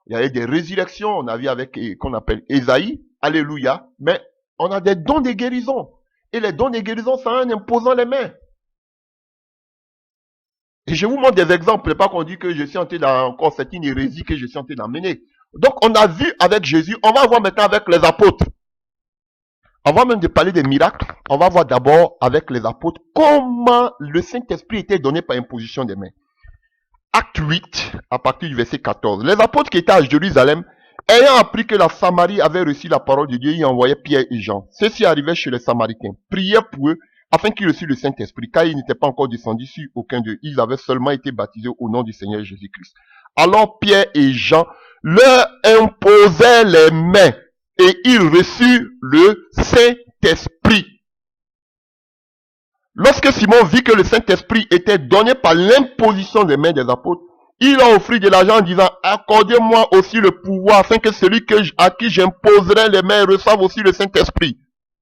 il y avait des résurrections, on a vu avec, qu'on appelle Ésaïe. Alléluia. Mais on a des dons de guérison. Et les dons de guérison, c'est en imposant les mains. Et je vous montre des exemples, pas qu'on dit que je suis en train encore, c'est une hérésie que je suis en train d'amener. Donc, on a vu avec Jésus, on va voir maintenant avec les apôtres. Avant même de parler des miracles, on va voir d'abord avec les apôtres comment le Saint-Esprit était donné par imposition des mains. Acte 8, à partir du verset 14. Les apôtres qui étaient à Jérusalem, ayant appris que la Samarie avait reçu la parole de Dieu, ils envoyaient Pierre et Jean. Ceux-ci arrivaient chez les Samaritains, priaient pour eux, afin qu'ils reçussent le Saint-Esprit, car ils n'étaient pas encore descendus sur aucun d'eux. Ils avaient seulement été baptisés au nom du Seigneur Jésus-Christ. Alors Pierre et Jean leur imposaient les mains et ils reçurent le Saint-Esprit. Lorsque Simon vit que le Saint-Esprit était donné par l'imposition des mains des apôtres, il a offert de l'argent en disant, accordez-moi aussi le pouvoir afin que celui à qui j'imposerai les mains reçoive aussi le Saint-Esprit.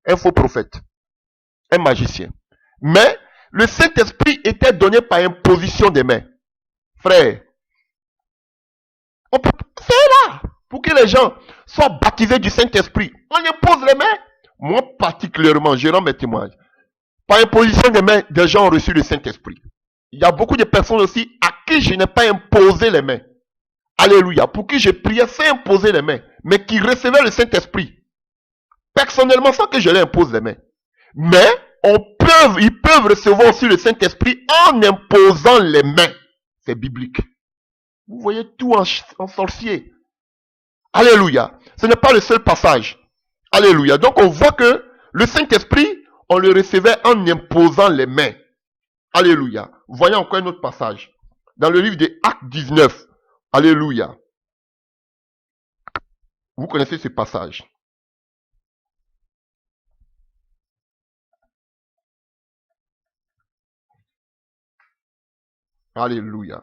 Un faux prophète. Un magicien. Mais le Saint-Esprit était donné par imposition des mains. Frère, on peut faire là pour que les gens soient baptisés du Saint-Esprit. On impose les mains. Moi particulièrement, je rends mes témoignages. Par imposition des mains, des gens ont reçu le Saint-Esprit. Il y a beaucoup de personnes aussi à qui je n'ai pas imposé les mains. Alléluia. Pour qui je priais sans imposer les mains, mais qui recevaient le Saint-Esprit. Personnellement, sans que je leur impose les mains. Mais ils peuvent recevoir aussi le Saint-Esprit en imposant les mains. C'est biblique. Vous voyez tout en sorcier. Alléluia. Ce n'est pas le seul passage. Alléluia. Donc on voit que le Saint-Esprit, on le recevait en imposant les mains. Alléluia. Voyons encore un autre passage. Dans le livre des Actes 19. Alléluia. Vous connaissez ce passage. Alléluia.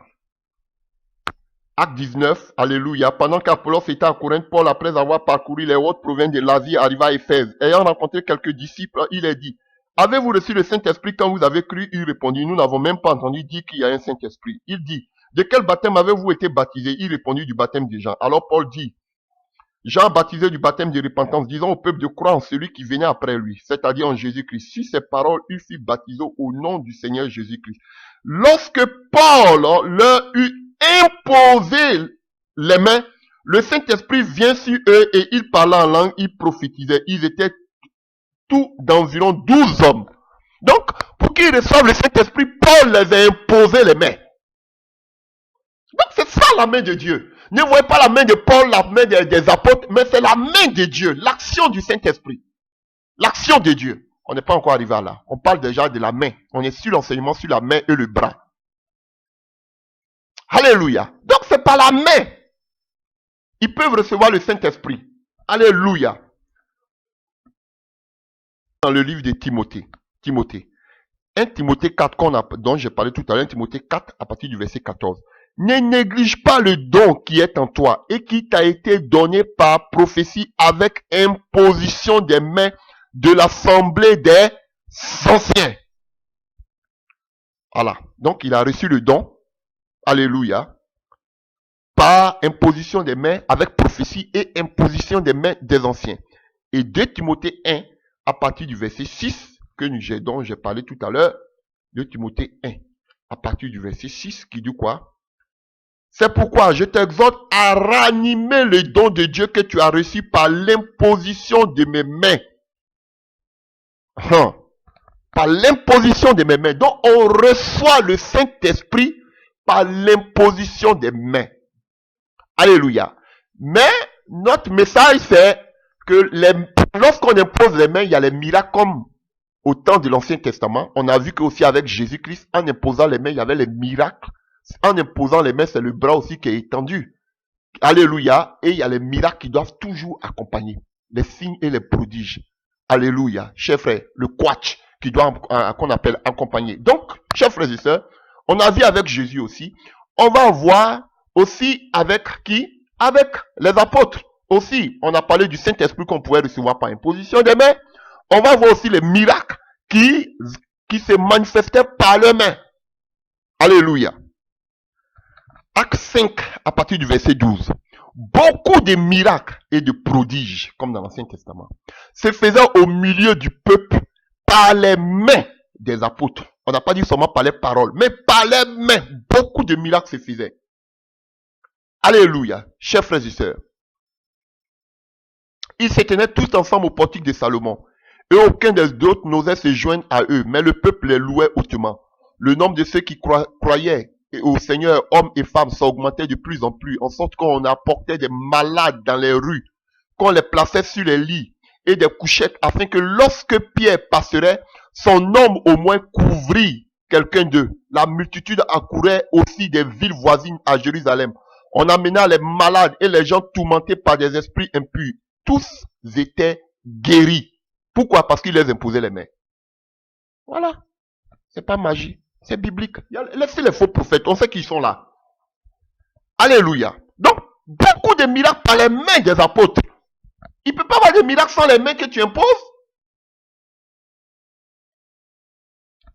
Acte 19, alléluia. Pendant qu'Apollos était à Corinthe, Paul, après avoir parcouru les hautes provinces de l'Asie, arriva à Éphèse. Ayant rencontré quelques disciples, il a dit, avez-vous reçu le Saint-Esprit quand vous avez cru? Il répondit, nous n'avons même pas entendu dire qu'il y a un Saint-Esprit. Il dit, de quel baptême avez-vous été baptisé? Il répondit, du baptême de Jean. Alors Paul dit, Jean baptisé du baptême de repentance, disant au peuple de croire en celui qui venait après lui, c'est-à-dire en Jésus-Christ. Sur ces paroles, il fut baptisé au nom du Seigneur Jésus-Christ. Lorsque Paul leur eut imposé les mains, le Saint-Esprit vient sur eux et ils parlaient en langue, ils prophétisaient. Ils étaient tout d'environ 12 hommes. Donc, pour qu'ils reçoivent le Saint-Esprit, Paul les a imposé les mains. Donc, c'est ça la main de Dieu. Ne voyez pas la main de Paul, la main des apôtres, mais c'est la main de Dieu, l'action du Saint-Esprit. L'action de Dieu. On n'est pas encore arrivé à là. On parle déjà de la main. On est sur l'enseignement, sur la main et le bras. Alléluia. Donc, c'est par la main. Ils peuvent recevoir le Saint-Esprit. Alléluia. Dans le livre de Timothée. 1 Timothée 4, dont j'ai parlé tout à l'heure, 1 Timothée 4, à partir du verset 14. Ne néglige pas le don qui est en toi et qui t'a été donné par prophétie avec imposition des mains de l'assemblée des anciens. Voilà. Donc, il a reçu le don. Alléluia. Par imposition des mains avec prophétie et imposition des mains des anciens. Et 2 Timothée 1, à partir du verset 6, dont j'ai parlé tout à l'heure, 2 Timothée 1, à partir du verset 6, qui dit quoi? C'est pourquoi je t'exhorte à ranimer le don de Dieu que tu as reçu par l'imposition de mes mains. Par l'imposition de mes mains. Donc on reçoit le Saint-Esprit par l'imposition des mains. Alléluia. Mais notre message c'est que lorsqu'on impose les mains, il y a les miracles comme au temps de l'Ancien Testament. On a vu qu'aussi avec Jésus-Christ, en imposant les mains, il y avait les miracles. En imposant les mains, c'est le bras aussi qui est étendu. Alléluia. Et il y a les miracles qui doivent toujours accompagner. Les signes et les prodiges. Alléluia. Chers frères, le quatch qu'on appelle accompagner. Donc, chers frères et sœurs, on a vu avec Jésus aussi. On va voir aussi avec qui? Avec les apôtres. Aussi, on a parlé du Saint-Esprit qu'on pouvait recevoir par imposition des mains. On va voir aussi les miracles qui se manifestaient par les mains. Alléluia. Acte 5, à partir du verset 12. Beaucoup de miracles et de prodiges, comme dans l'Ancien Testament, se faisaient au milieu du peuple par les mains des apôtres. On n'a pas dit seulement par les paroles, mais par les mains. Beaucoup de miracles se faisaient. Alléluia, chers frères et sœurs. Ils se tenaient tous ensemble au portique de Salomon. Et aucun des autres n'osait se joindre à eux, mais le peuple les louait hautement. Le nombre de ceux qui croyaient au Seigneur, hommes et femmes, s'augmentait de plus en plus, en sorte qu'on apportait des malades dans les rues, qu'on les plaçait sur les lits et des couchettes, afin que lorsque Pierre passerait, son ombre au moins couvrit quelqu'un d'eux. La multitude accourait aussi des villes voisines à Jérusalem. On amena les malades et les gens tourmentés par des esprits impurs. Tous étaient guéris. Pourquoi? Parce qu'il les imposait les mains. Voilà. C'est pas magie. C'est biblique. Laissez les faux prophètes. On sait qu'ils sont là. Alléluia. Donc, beaucoup de miracles par les mains des apôtres. Il ne peut pas avoir de miracles sans les mains que tu imposes.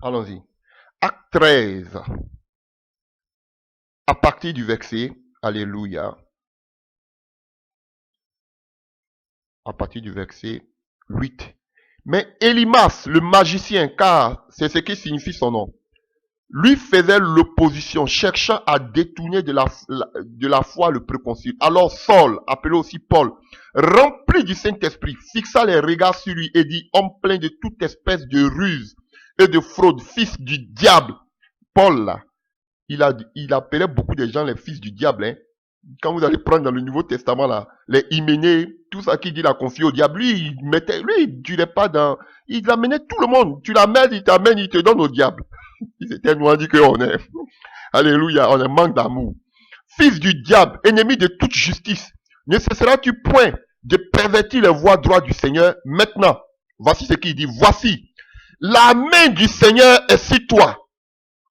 Allons-y. Acte 13. À partir du verset, alléluia. À partir du verset 8. Mais Élimas, le magicien, car c'est ce qui signifie son nom, lui faisait l'opposition, cherchant à détourner de la foi le préconcile. Alors Saul, appelé aussi Paul, rempli du Saint-Esprit, fixa les regards sur lui et dit, homme plein de toute espèce de ruse et de fraude, fils du diable. Paul, là, il appelait beaucoup de gens les fils du diable. Hein. Quand vous allez prendre dans le Nouveau Testament, là, les Hyménée, tout ça qui dit la confie au diable, lui, il durait pas dans, il amenait tout le monde. Tu l'amènes, il t'amène, il te donne au diable. Ils étaient noirs, dit qu'on est, alléluia, on est manque d'amour. Fils du diable, ennemi de toute justice, ne cesseras-tu point de pervertir les voies droites du Seigneur maintenant? Voici ce qu'il dit, voici, la main du Seigneur est sur toi.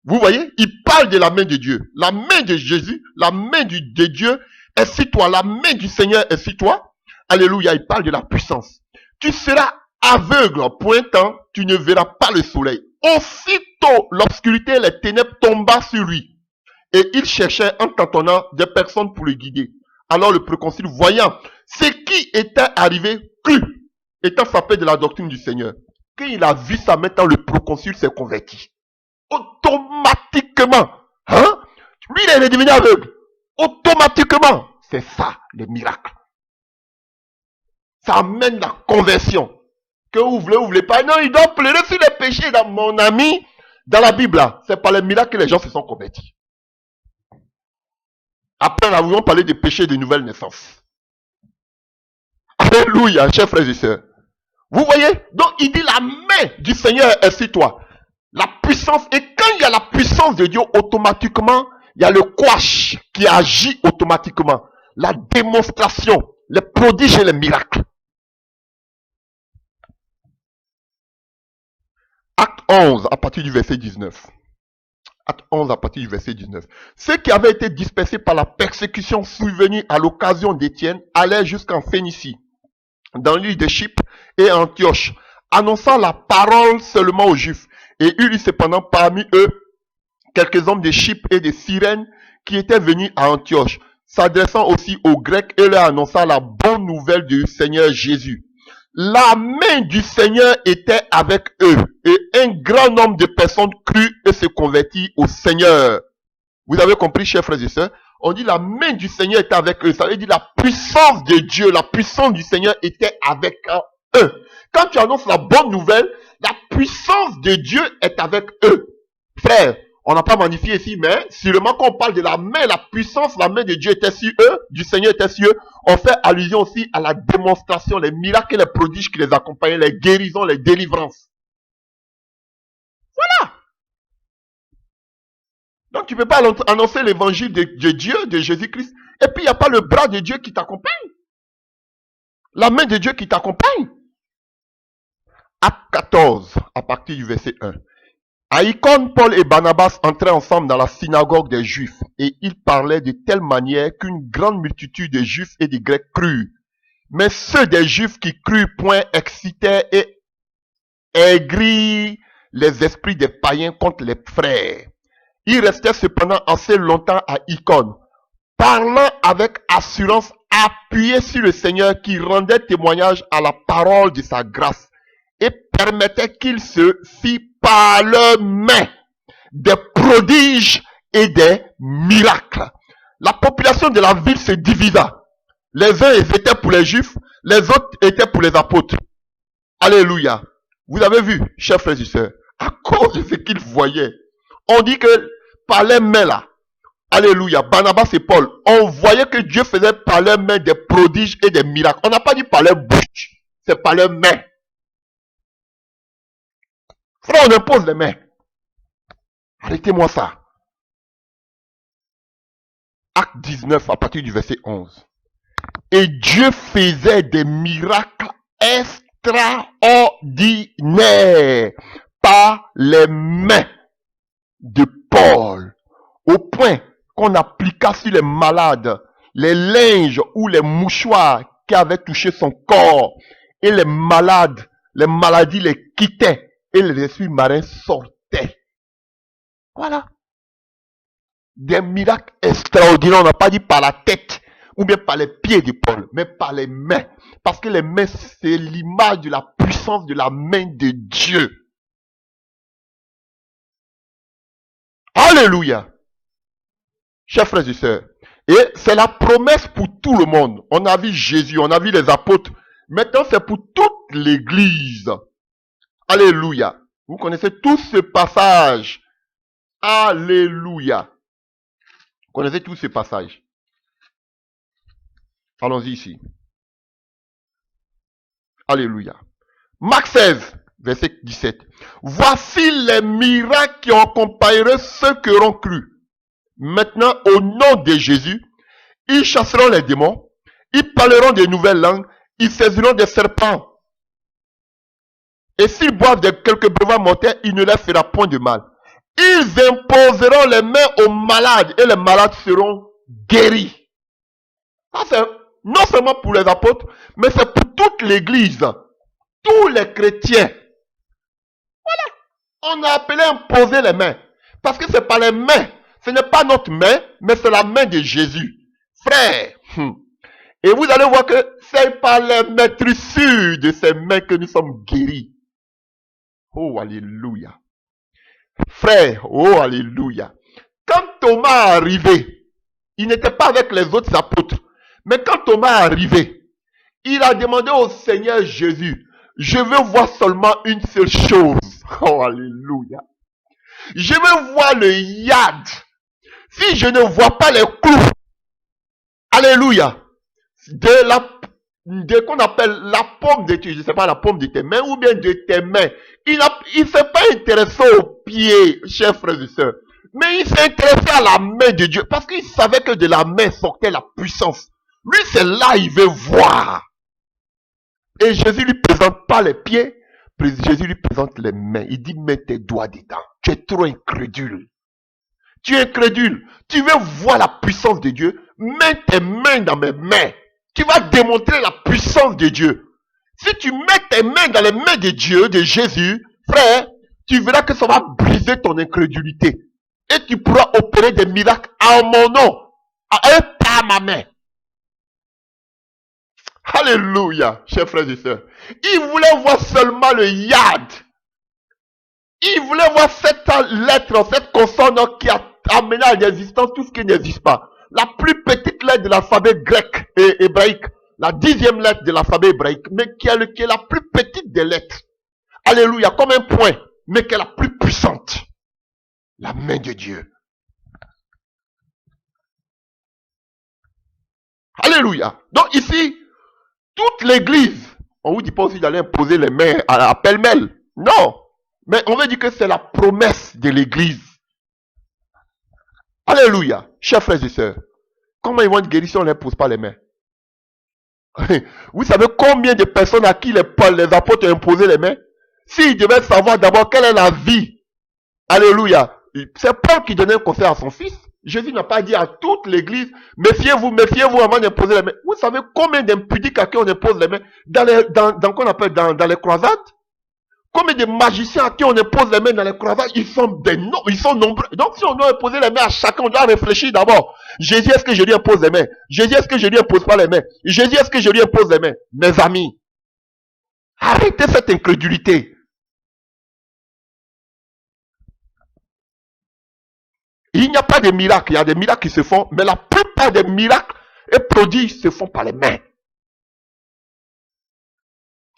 Vous voyez, il parle de la main de Dieu. La main de Jésus, la main de Dieu est sur toi. La main du Seigneur est sur toi. Alléluia, il parle de la puissance. Tu seras aveugle pour un temps, tu ne verras pas le soleil. Aussitôt, l'obscurité et les ténèbres tomba sur lui. Et il cherchait en tâtonnant des personnes pour le guider. Alors le proconsul, voyant ce qui était arrivé, crut, étant frappé de la doctrine du Seigneur. Quand il a vu ça, maintenant le proconsul s'est converti. Automatiquement. Hein? Lui, il est devenu aveugle. Automatiquement. C'est ça, le miracle. Ça amène la conversion. Que vous voulez pas. Non, il doit pleurer sur les péchés. Dans mon ami, dans la Bible, là, c'est par les miracles que les gens se sont convertis. Après, nous avons parlé des péchés de nouvelle naissance. Alléluia, chers frères et sœurs. Vous voyez? Donc, il dit la main du Seigneur est sur toi. La puissance, et quand il y a la puissance de Dieu, automatiquement, il y a le quash qui agit automatiquement. La démonstration, les prodiges et les miracles. Acte 11, à partir du verset 19. Acte 11, à partir du verset 19. Ceux qui avaient été dispersés par la persécution survenue à l'occasion d'Étienne allaient jusqu'en Phénicie, dans l'île de Chypre et Antioche, annonçant la parole seulement aux Juifs. Et il y eut cependant parmi eux quelques hommes de Chypre et de Cyrène qui étaient venus à Antioche, s'adressant aussi aux Grecs et leur annonçant la bonne nouvelle du Seigneur Jésus. La main du Seigneur était avec eux et un grand nombre de personnes crurent et se convertirent au Seigneur. Vous avez compris, chers frères et sœurs? On dit la main du Seigneur était avec eux. Ça veut dire la puissance de Dieu, la puissance du Seigneur était avec eux. Quand tu annonces la bonne nouvelle, la puissance de Dieu est avec eux. Frère, on n'a pas magnifié ici, mais sûrement quand on parle de la main, la puissance, la main de Dieu était sur eux, du Seigneur était sur eux, on fait allusion aussi à la démonstration, les miracles et les prodiges qui les accompagnaient, les guérisons, les délivrances. Voilà. Donc tu ne peux pas annoncer l'évangile de Dieu, de Jésus-Christ, et puis il n'y a pas le bras de Dieu qui t'accompagne. La main de Dieu qui t'accompagne. Acte 14, à partir du verset 1. À Icône, Paul et Barnabas entraient ensemble dans la synagogue des Juifs, et ils parlaient de telle manière qu'une grande multitude de Juifs et de Grecs crurent. Mais ceux des Juifs qui crurent point excitaient et aigrirent les esprits des païens contre les frères. Ils restaient cependant assez longtemps à Icône, parlant avec assurance, appuyés sur le Seigneur qui rendait témoignage à la parole de sa grâce et permettait qu'il se fît par leurs mains des prodiges et des miracles. La population de la ville se divisa. Les uns étaient pour les Juifs, les autres étaient pour les apôtres. Alléluia. Vous avez vu, chers frères et sœurs, à cause de ce qu'ils voyaient, on dit que par les mains là, alléluia, Barnabas et Paul, on voyait que Dieu faisait par leurs mains des prodiges et des miracles. On n'a pas dit par leur bouche, c'est par leurs mains. Frère, on impose les mains. Arrêtez-moi ça. Acte 19 à partir du verset 11. Et Dieu faisait des miracles extraordinaires par les mains de Paul, au point qu'on appliqua sur les malades les linges ou les mouchoirs qui avaient touché son corps, et les malades, les maladies les quittaient et les esprits marins sortaient. Voilà. Des miracles extraordinaires. On n'a pas dit par la tête ou bien par les pieds de Paul, mais par les mains. Parce que les mains, c'est l'image de la puissance de la main de Dieu. Alléluia. Chers frères et sœurs. Et c'est la promesse pour tout le monde. On a vu Jésus, on a vu les apôtres. Maintenant, c'est pour toute l'église. Alléluia. Vous connaissez tous ce passage. Alléluia. Connaissez tous ces passages. Allons-y ici. Alléluia. Marc 16, verset 17. Voici les miracles qui accompagneraient ceux qui auront cru. Maintenant, au nom de Jésus, ils chasseront les démons, ils parleront de nouvelles langues, ils saisiront des serpents. Et s'ils boivent de quelques breuvages mortels, il ne leur fera point de mal. Ils imposeront les mains aux malades et les malades seront guéris. Ça, c'est non seulement pour les apôtres, mais c'est pour toute l'église, tous les chrétiens. On a appelé imposer les mains. Parce que c'est pas les mains. Ce n'est pas notre main, mais c'est la main de Jésus. Frère. Et vous allez voir que c'est par les maîtrissures de ces mains que nous sommes guéris. Oh, alléluia. Frère, oh, alléluia. Quand Thomas est arrivé, il n'était pas avec les autres apôtres. Mais quand Thomas est arrivé, il a demandé au Seigneur Jésus, je veux voir seulement une seule chose. Oh, alléluia. Je veux voir le yad. Si je ne vois pas les clous, alléluia, de qu'on appelle la paume de tes, je sais pas, la paume de tes mains ou bien de tes mains. Il s'est pas intéressé aux pieds, chers frères et sœurs, mais il s'est intéressé à la main de Dieu parce qu'il savait que de la main sortait la puissance. Lui, c'est là il veut voir. Et Jésus lui présente pas les pieds, Jésus lui présente les mains. Il dit, mets tes doigts dedans. Tu es trop incrédule. Tu es incrédule. Tu veux voir la puissance de Dieu. Mets tes mains dans mes mains. Tu vas démontrer la puissance de Dieu. Si tu mets tes mains dans les mains de Dieu, de Jésus, frère, tu verras que ça va briser ton incrédulité. Et tu pourras opérer des miracles en mon nom. Et par ma main. Alléluia, chers frères et sœurs. Il voulait voir seulement le yad. Il voulait voir cette lettre, cette consonne qui a amené à l'existence tout ce qui n'existe pas. La plus petite lettre de l'alphabet grec et hébraïque. La 10e lettre de l'alphabet hébraïque. Mais qui est la plus petite des lettres. Alléluia, comme un point. Mais qui est la plus puissante. La main de Dieu. Alléluia. Donc ici, toute l'église, on vous dit pas aussi d'aller imposer les mains à pêle-mêle. Non. Mais on veut dire que c'est la promesse de l'église. Alléluia. Chers frères et sœurs, comment ils vont être guéris si on ne leur pose pas les mains? Vous savez combien de personnes à qui les apôtres ont imposé les mains? S'ils devaient savoir d'abord quelle est la vie. Alléluia. C'est Paul qui donnait un conseil à son fils. Jésus n'a pas dit à toute l'église, méfiez-vous avant d'imposer les mains. Vous savez combien d'impudiques à qui on impose les mains qu'on appelle dans les croisades? Combien de magiciens à qui on impose les mains dans les croisades? Ils sont nombreux. Donc si on doit imposer les mains à chacun, on doit réfléchir d'abord. Jésus, est-ce que je lui impose les mains? Jésus, est-ce que je lui impose pas les mains? Jésus, est-ce que je lui impose les mains? Mes amis, arrêtez cette incrédulité. Il n'y a pas de miracles. Il y a des miracles qui se font, mais la plupart des miracles et prodiges se font par les mains.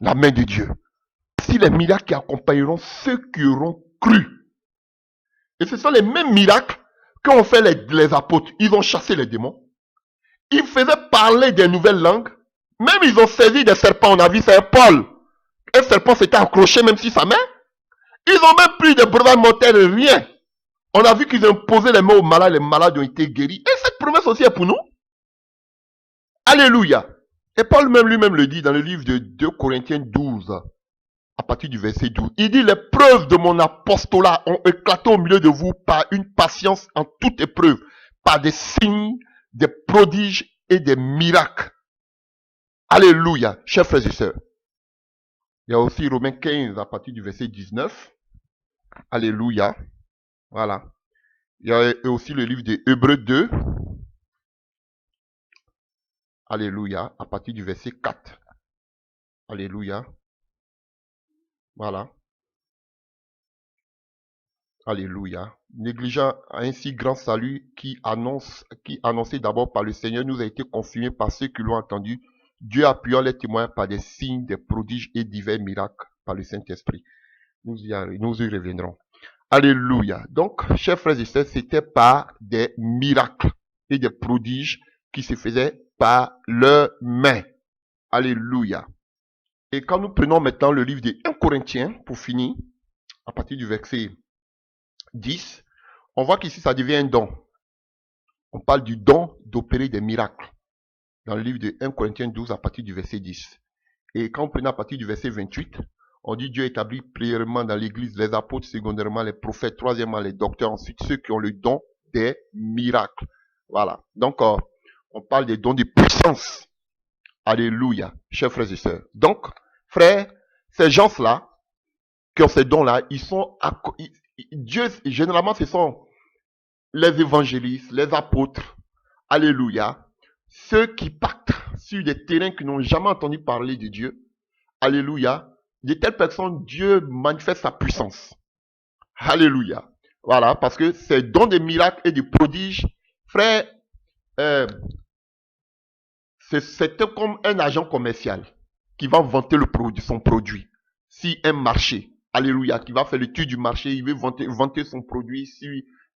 La main de Dieu. Si les miracles qui accompagneront ceux qui auront cru. Et ce sont les mêmes miracles qu'ont fait les apôtres. Ils ont chassé les démons. Ils faisaient parler des nouvelles langues. Même ils ont saisi des serpents. On a vu, c'est Paul. Un serpent s'était accroché même sur sa main. Ils ont même pris des breuvages mortels, rien. On a vu qu'ils ont posé les mains aux malades, les malades ont été guéris. Et cette promesse aussi est pour nous. Alléluia. Et Paul lui-même le dit dans le livre de 2 Corinthiens 12, à partir du verset 12. Il dit, les preuves de mon apostolat ont éclaté au milieu de vous par une patience en toute épreuve, par des signes, des prodiges et des miracles. Alléluia. Chers frères et sœurs. Il y a aussi Romains 15 à partir du verset 19. Alléluia. Voilà. Il y a aussi le livre de Hébreux 2. Alléluia. À partir du verset 4. Alléluia. Voilà. Alléluia. Négligeant un si grand salut qui annoncé d'abord par le Seigneur, nous a été confirmé par ceux qui l'ont entendu. Dieu appuyant les témoins par des signes, des prodiges et divers miracles par le Saint-Esprit. Nous y reviendrons. Alléluia. Donc, chers frères et sœurs, c'était pas des miracles. et des prodiges qui se faisaient par leurs mains. Alléluia. Et quand nous prenons maintenant le livre des 1 Corinthiens, pour finir, à partir du verset 10, on voit qu'ici ça devient un don. On parle du don d'opérer des miracles. Dans le livre de 1 Corinthiens 12, à partir du verset 10. Et quand on prend à partir du verset 28, on dit Dieu établit premièrement dans l'église les apôtres, secondairement les prophètes, troisièmement les docteurs, ensuite ceux qui ont le don des miracles. Voilà. Donc, on parle des dons de puissance. Alléluia, chers frères et sœurs. Donc, frères, ces gens-là, qui ont ces dons-là, Dieu, généralement, ce sont les évangélistes, les apôtres. Alléluia. Ceux qui partent sur des terrains qui n'ont jamais entendu parler de Dieu. Alléluia. De telles personnes, Dieu manifeste sa puissance. Alléluia. Voilà, parce que ces dons des miracles et des prodiges, frère, c'est comme un agent commercial qui va vanter son produit. Si un marché, alléluia, qui va faire l'étude du marché, il veut vanter son produit sur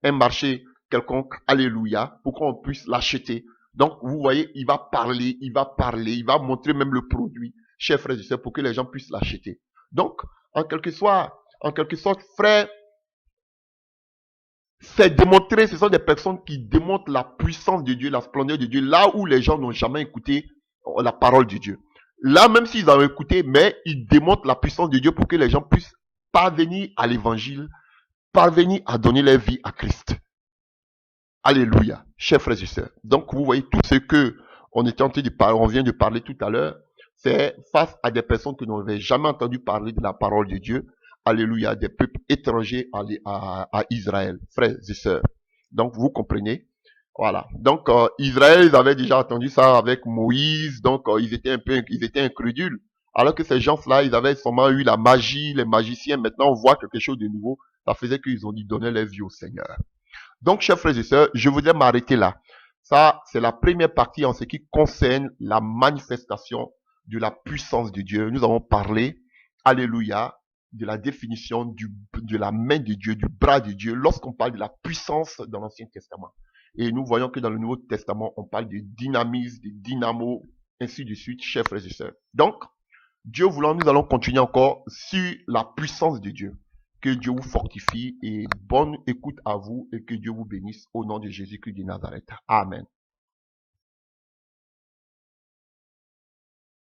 un marché quelconque, alléluia, pour qu'on puisse l'acheter. Donc, vous voyez, il va parler, il va montrer même le produit, chers frères et sœurs, pour que les gens puissent l'acheter. Donc, en quelque sorte, frère, c'est démontrer, ce sont des personnes qui démontrent la puissance de Dieu, la splendeur de Dieu, là où les gens n'ont jamais écouté la parole de Dieu. Là, même s'ils ont écouté, mais ils démontrent la puissance de Dieu pour que les gens puissent parvenir à l'évangile, parvenir à donner leur vie à Christ. Alléluia, chers frères et sœurs. Donc, vous voyez tout ce que on vient de parler tout à l'heure, c'est face à des personnes qui n'avaient jamais entendu parler de la parole de Dieu. Alléluia, des peuples étrangers à Israël, frères et sœurs. Donc, vous comprenez. Voilà. Donc, Israël, ils avaient déjà entendu ça avec Moïse. Donc, ils étaient incrédules. Alors que ces gens-là, ils avaient sûrement eu la magie, les magiciens. Maintenant, on voit quelque chose de nouveau. Ça faisait qu'ils ont dit donner leur vie au Seigneur. Donc, chers frères et sœurs, je voudrais m'arrêter là. Ça, c'est la première partie en ce qui concerne la manifestation de la puissance de Dieu. Nous avons parlé, alléluia, de la définition de la main de Dieu, du bras de Dieu, lorsqu'on parle de la puissance dans l'Ancien Testament. Et nous voyons que dans le Nouveau Testament, on parle de dynamisme, de dynamo, ainsi de suite, chers frères et sœurs. Donc, Dieu voulant, nous allons continuer encore sur la puissance de Dieu. Que Dieu vous fortifie et bonne écoute à vous et que Dieu vous bénisse au nom de Jésus-Christ de Nazareth. Amen.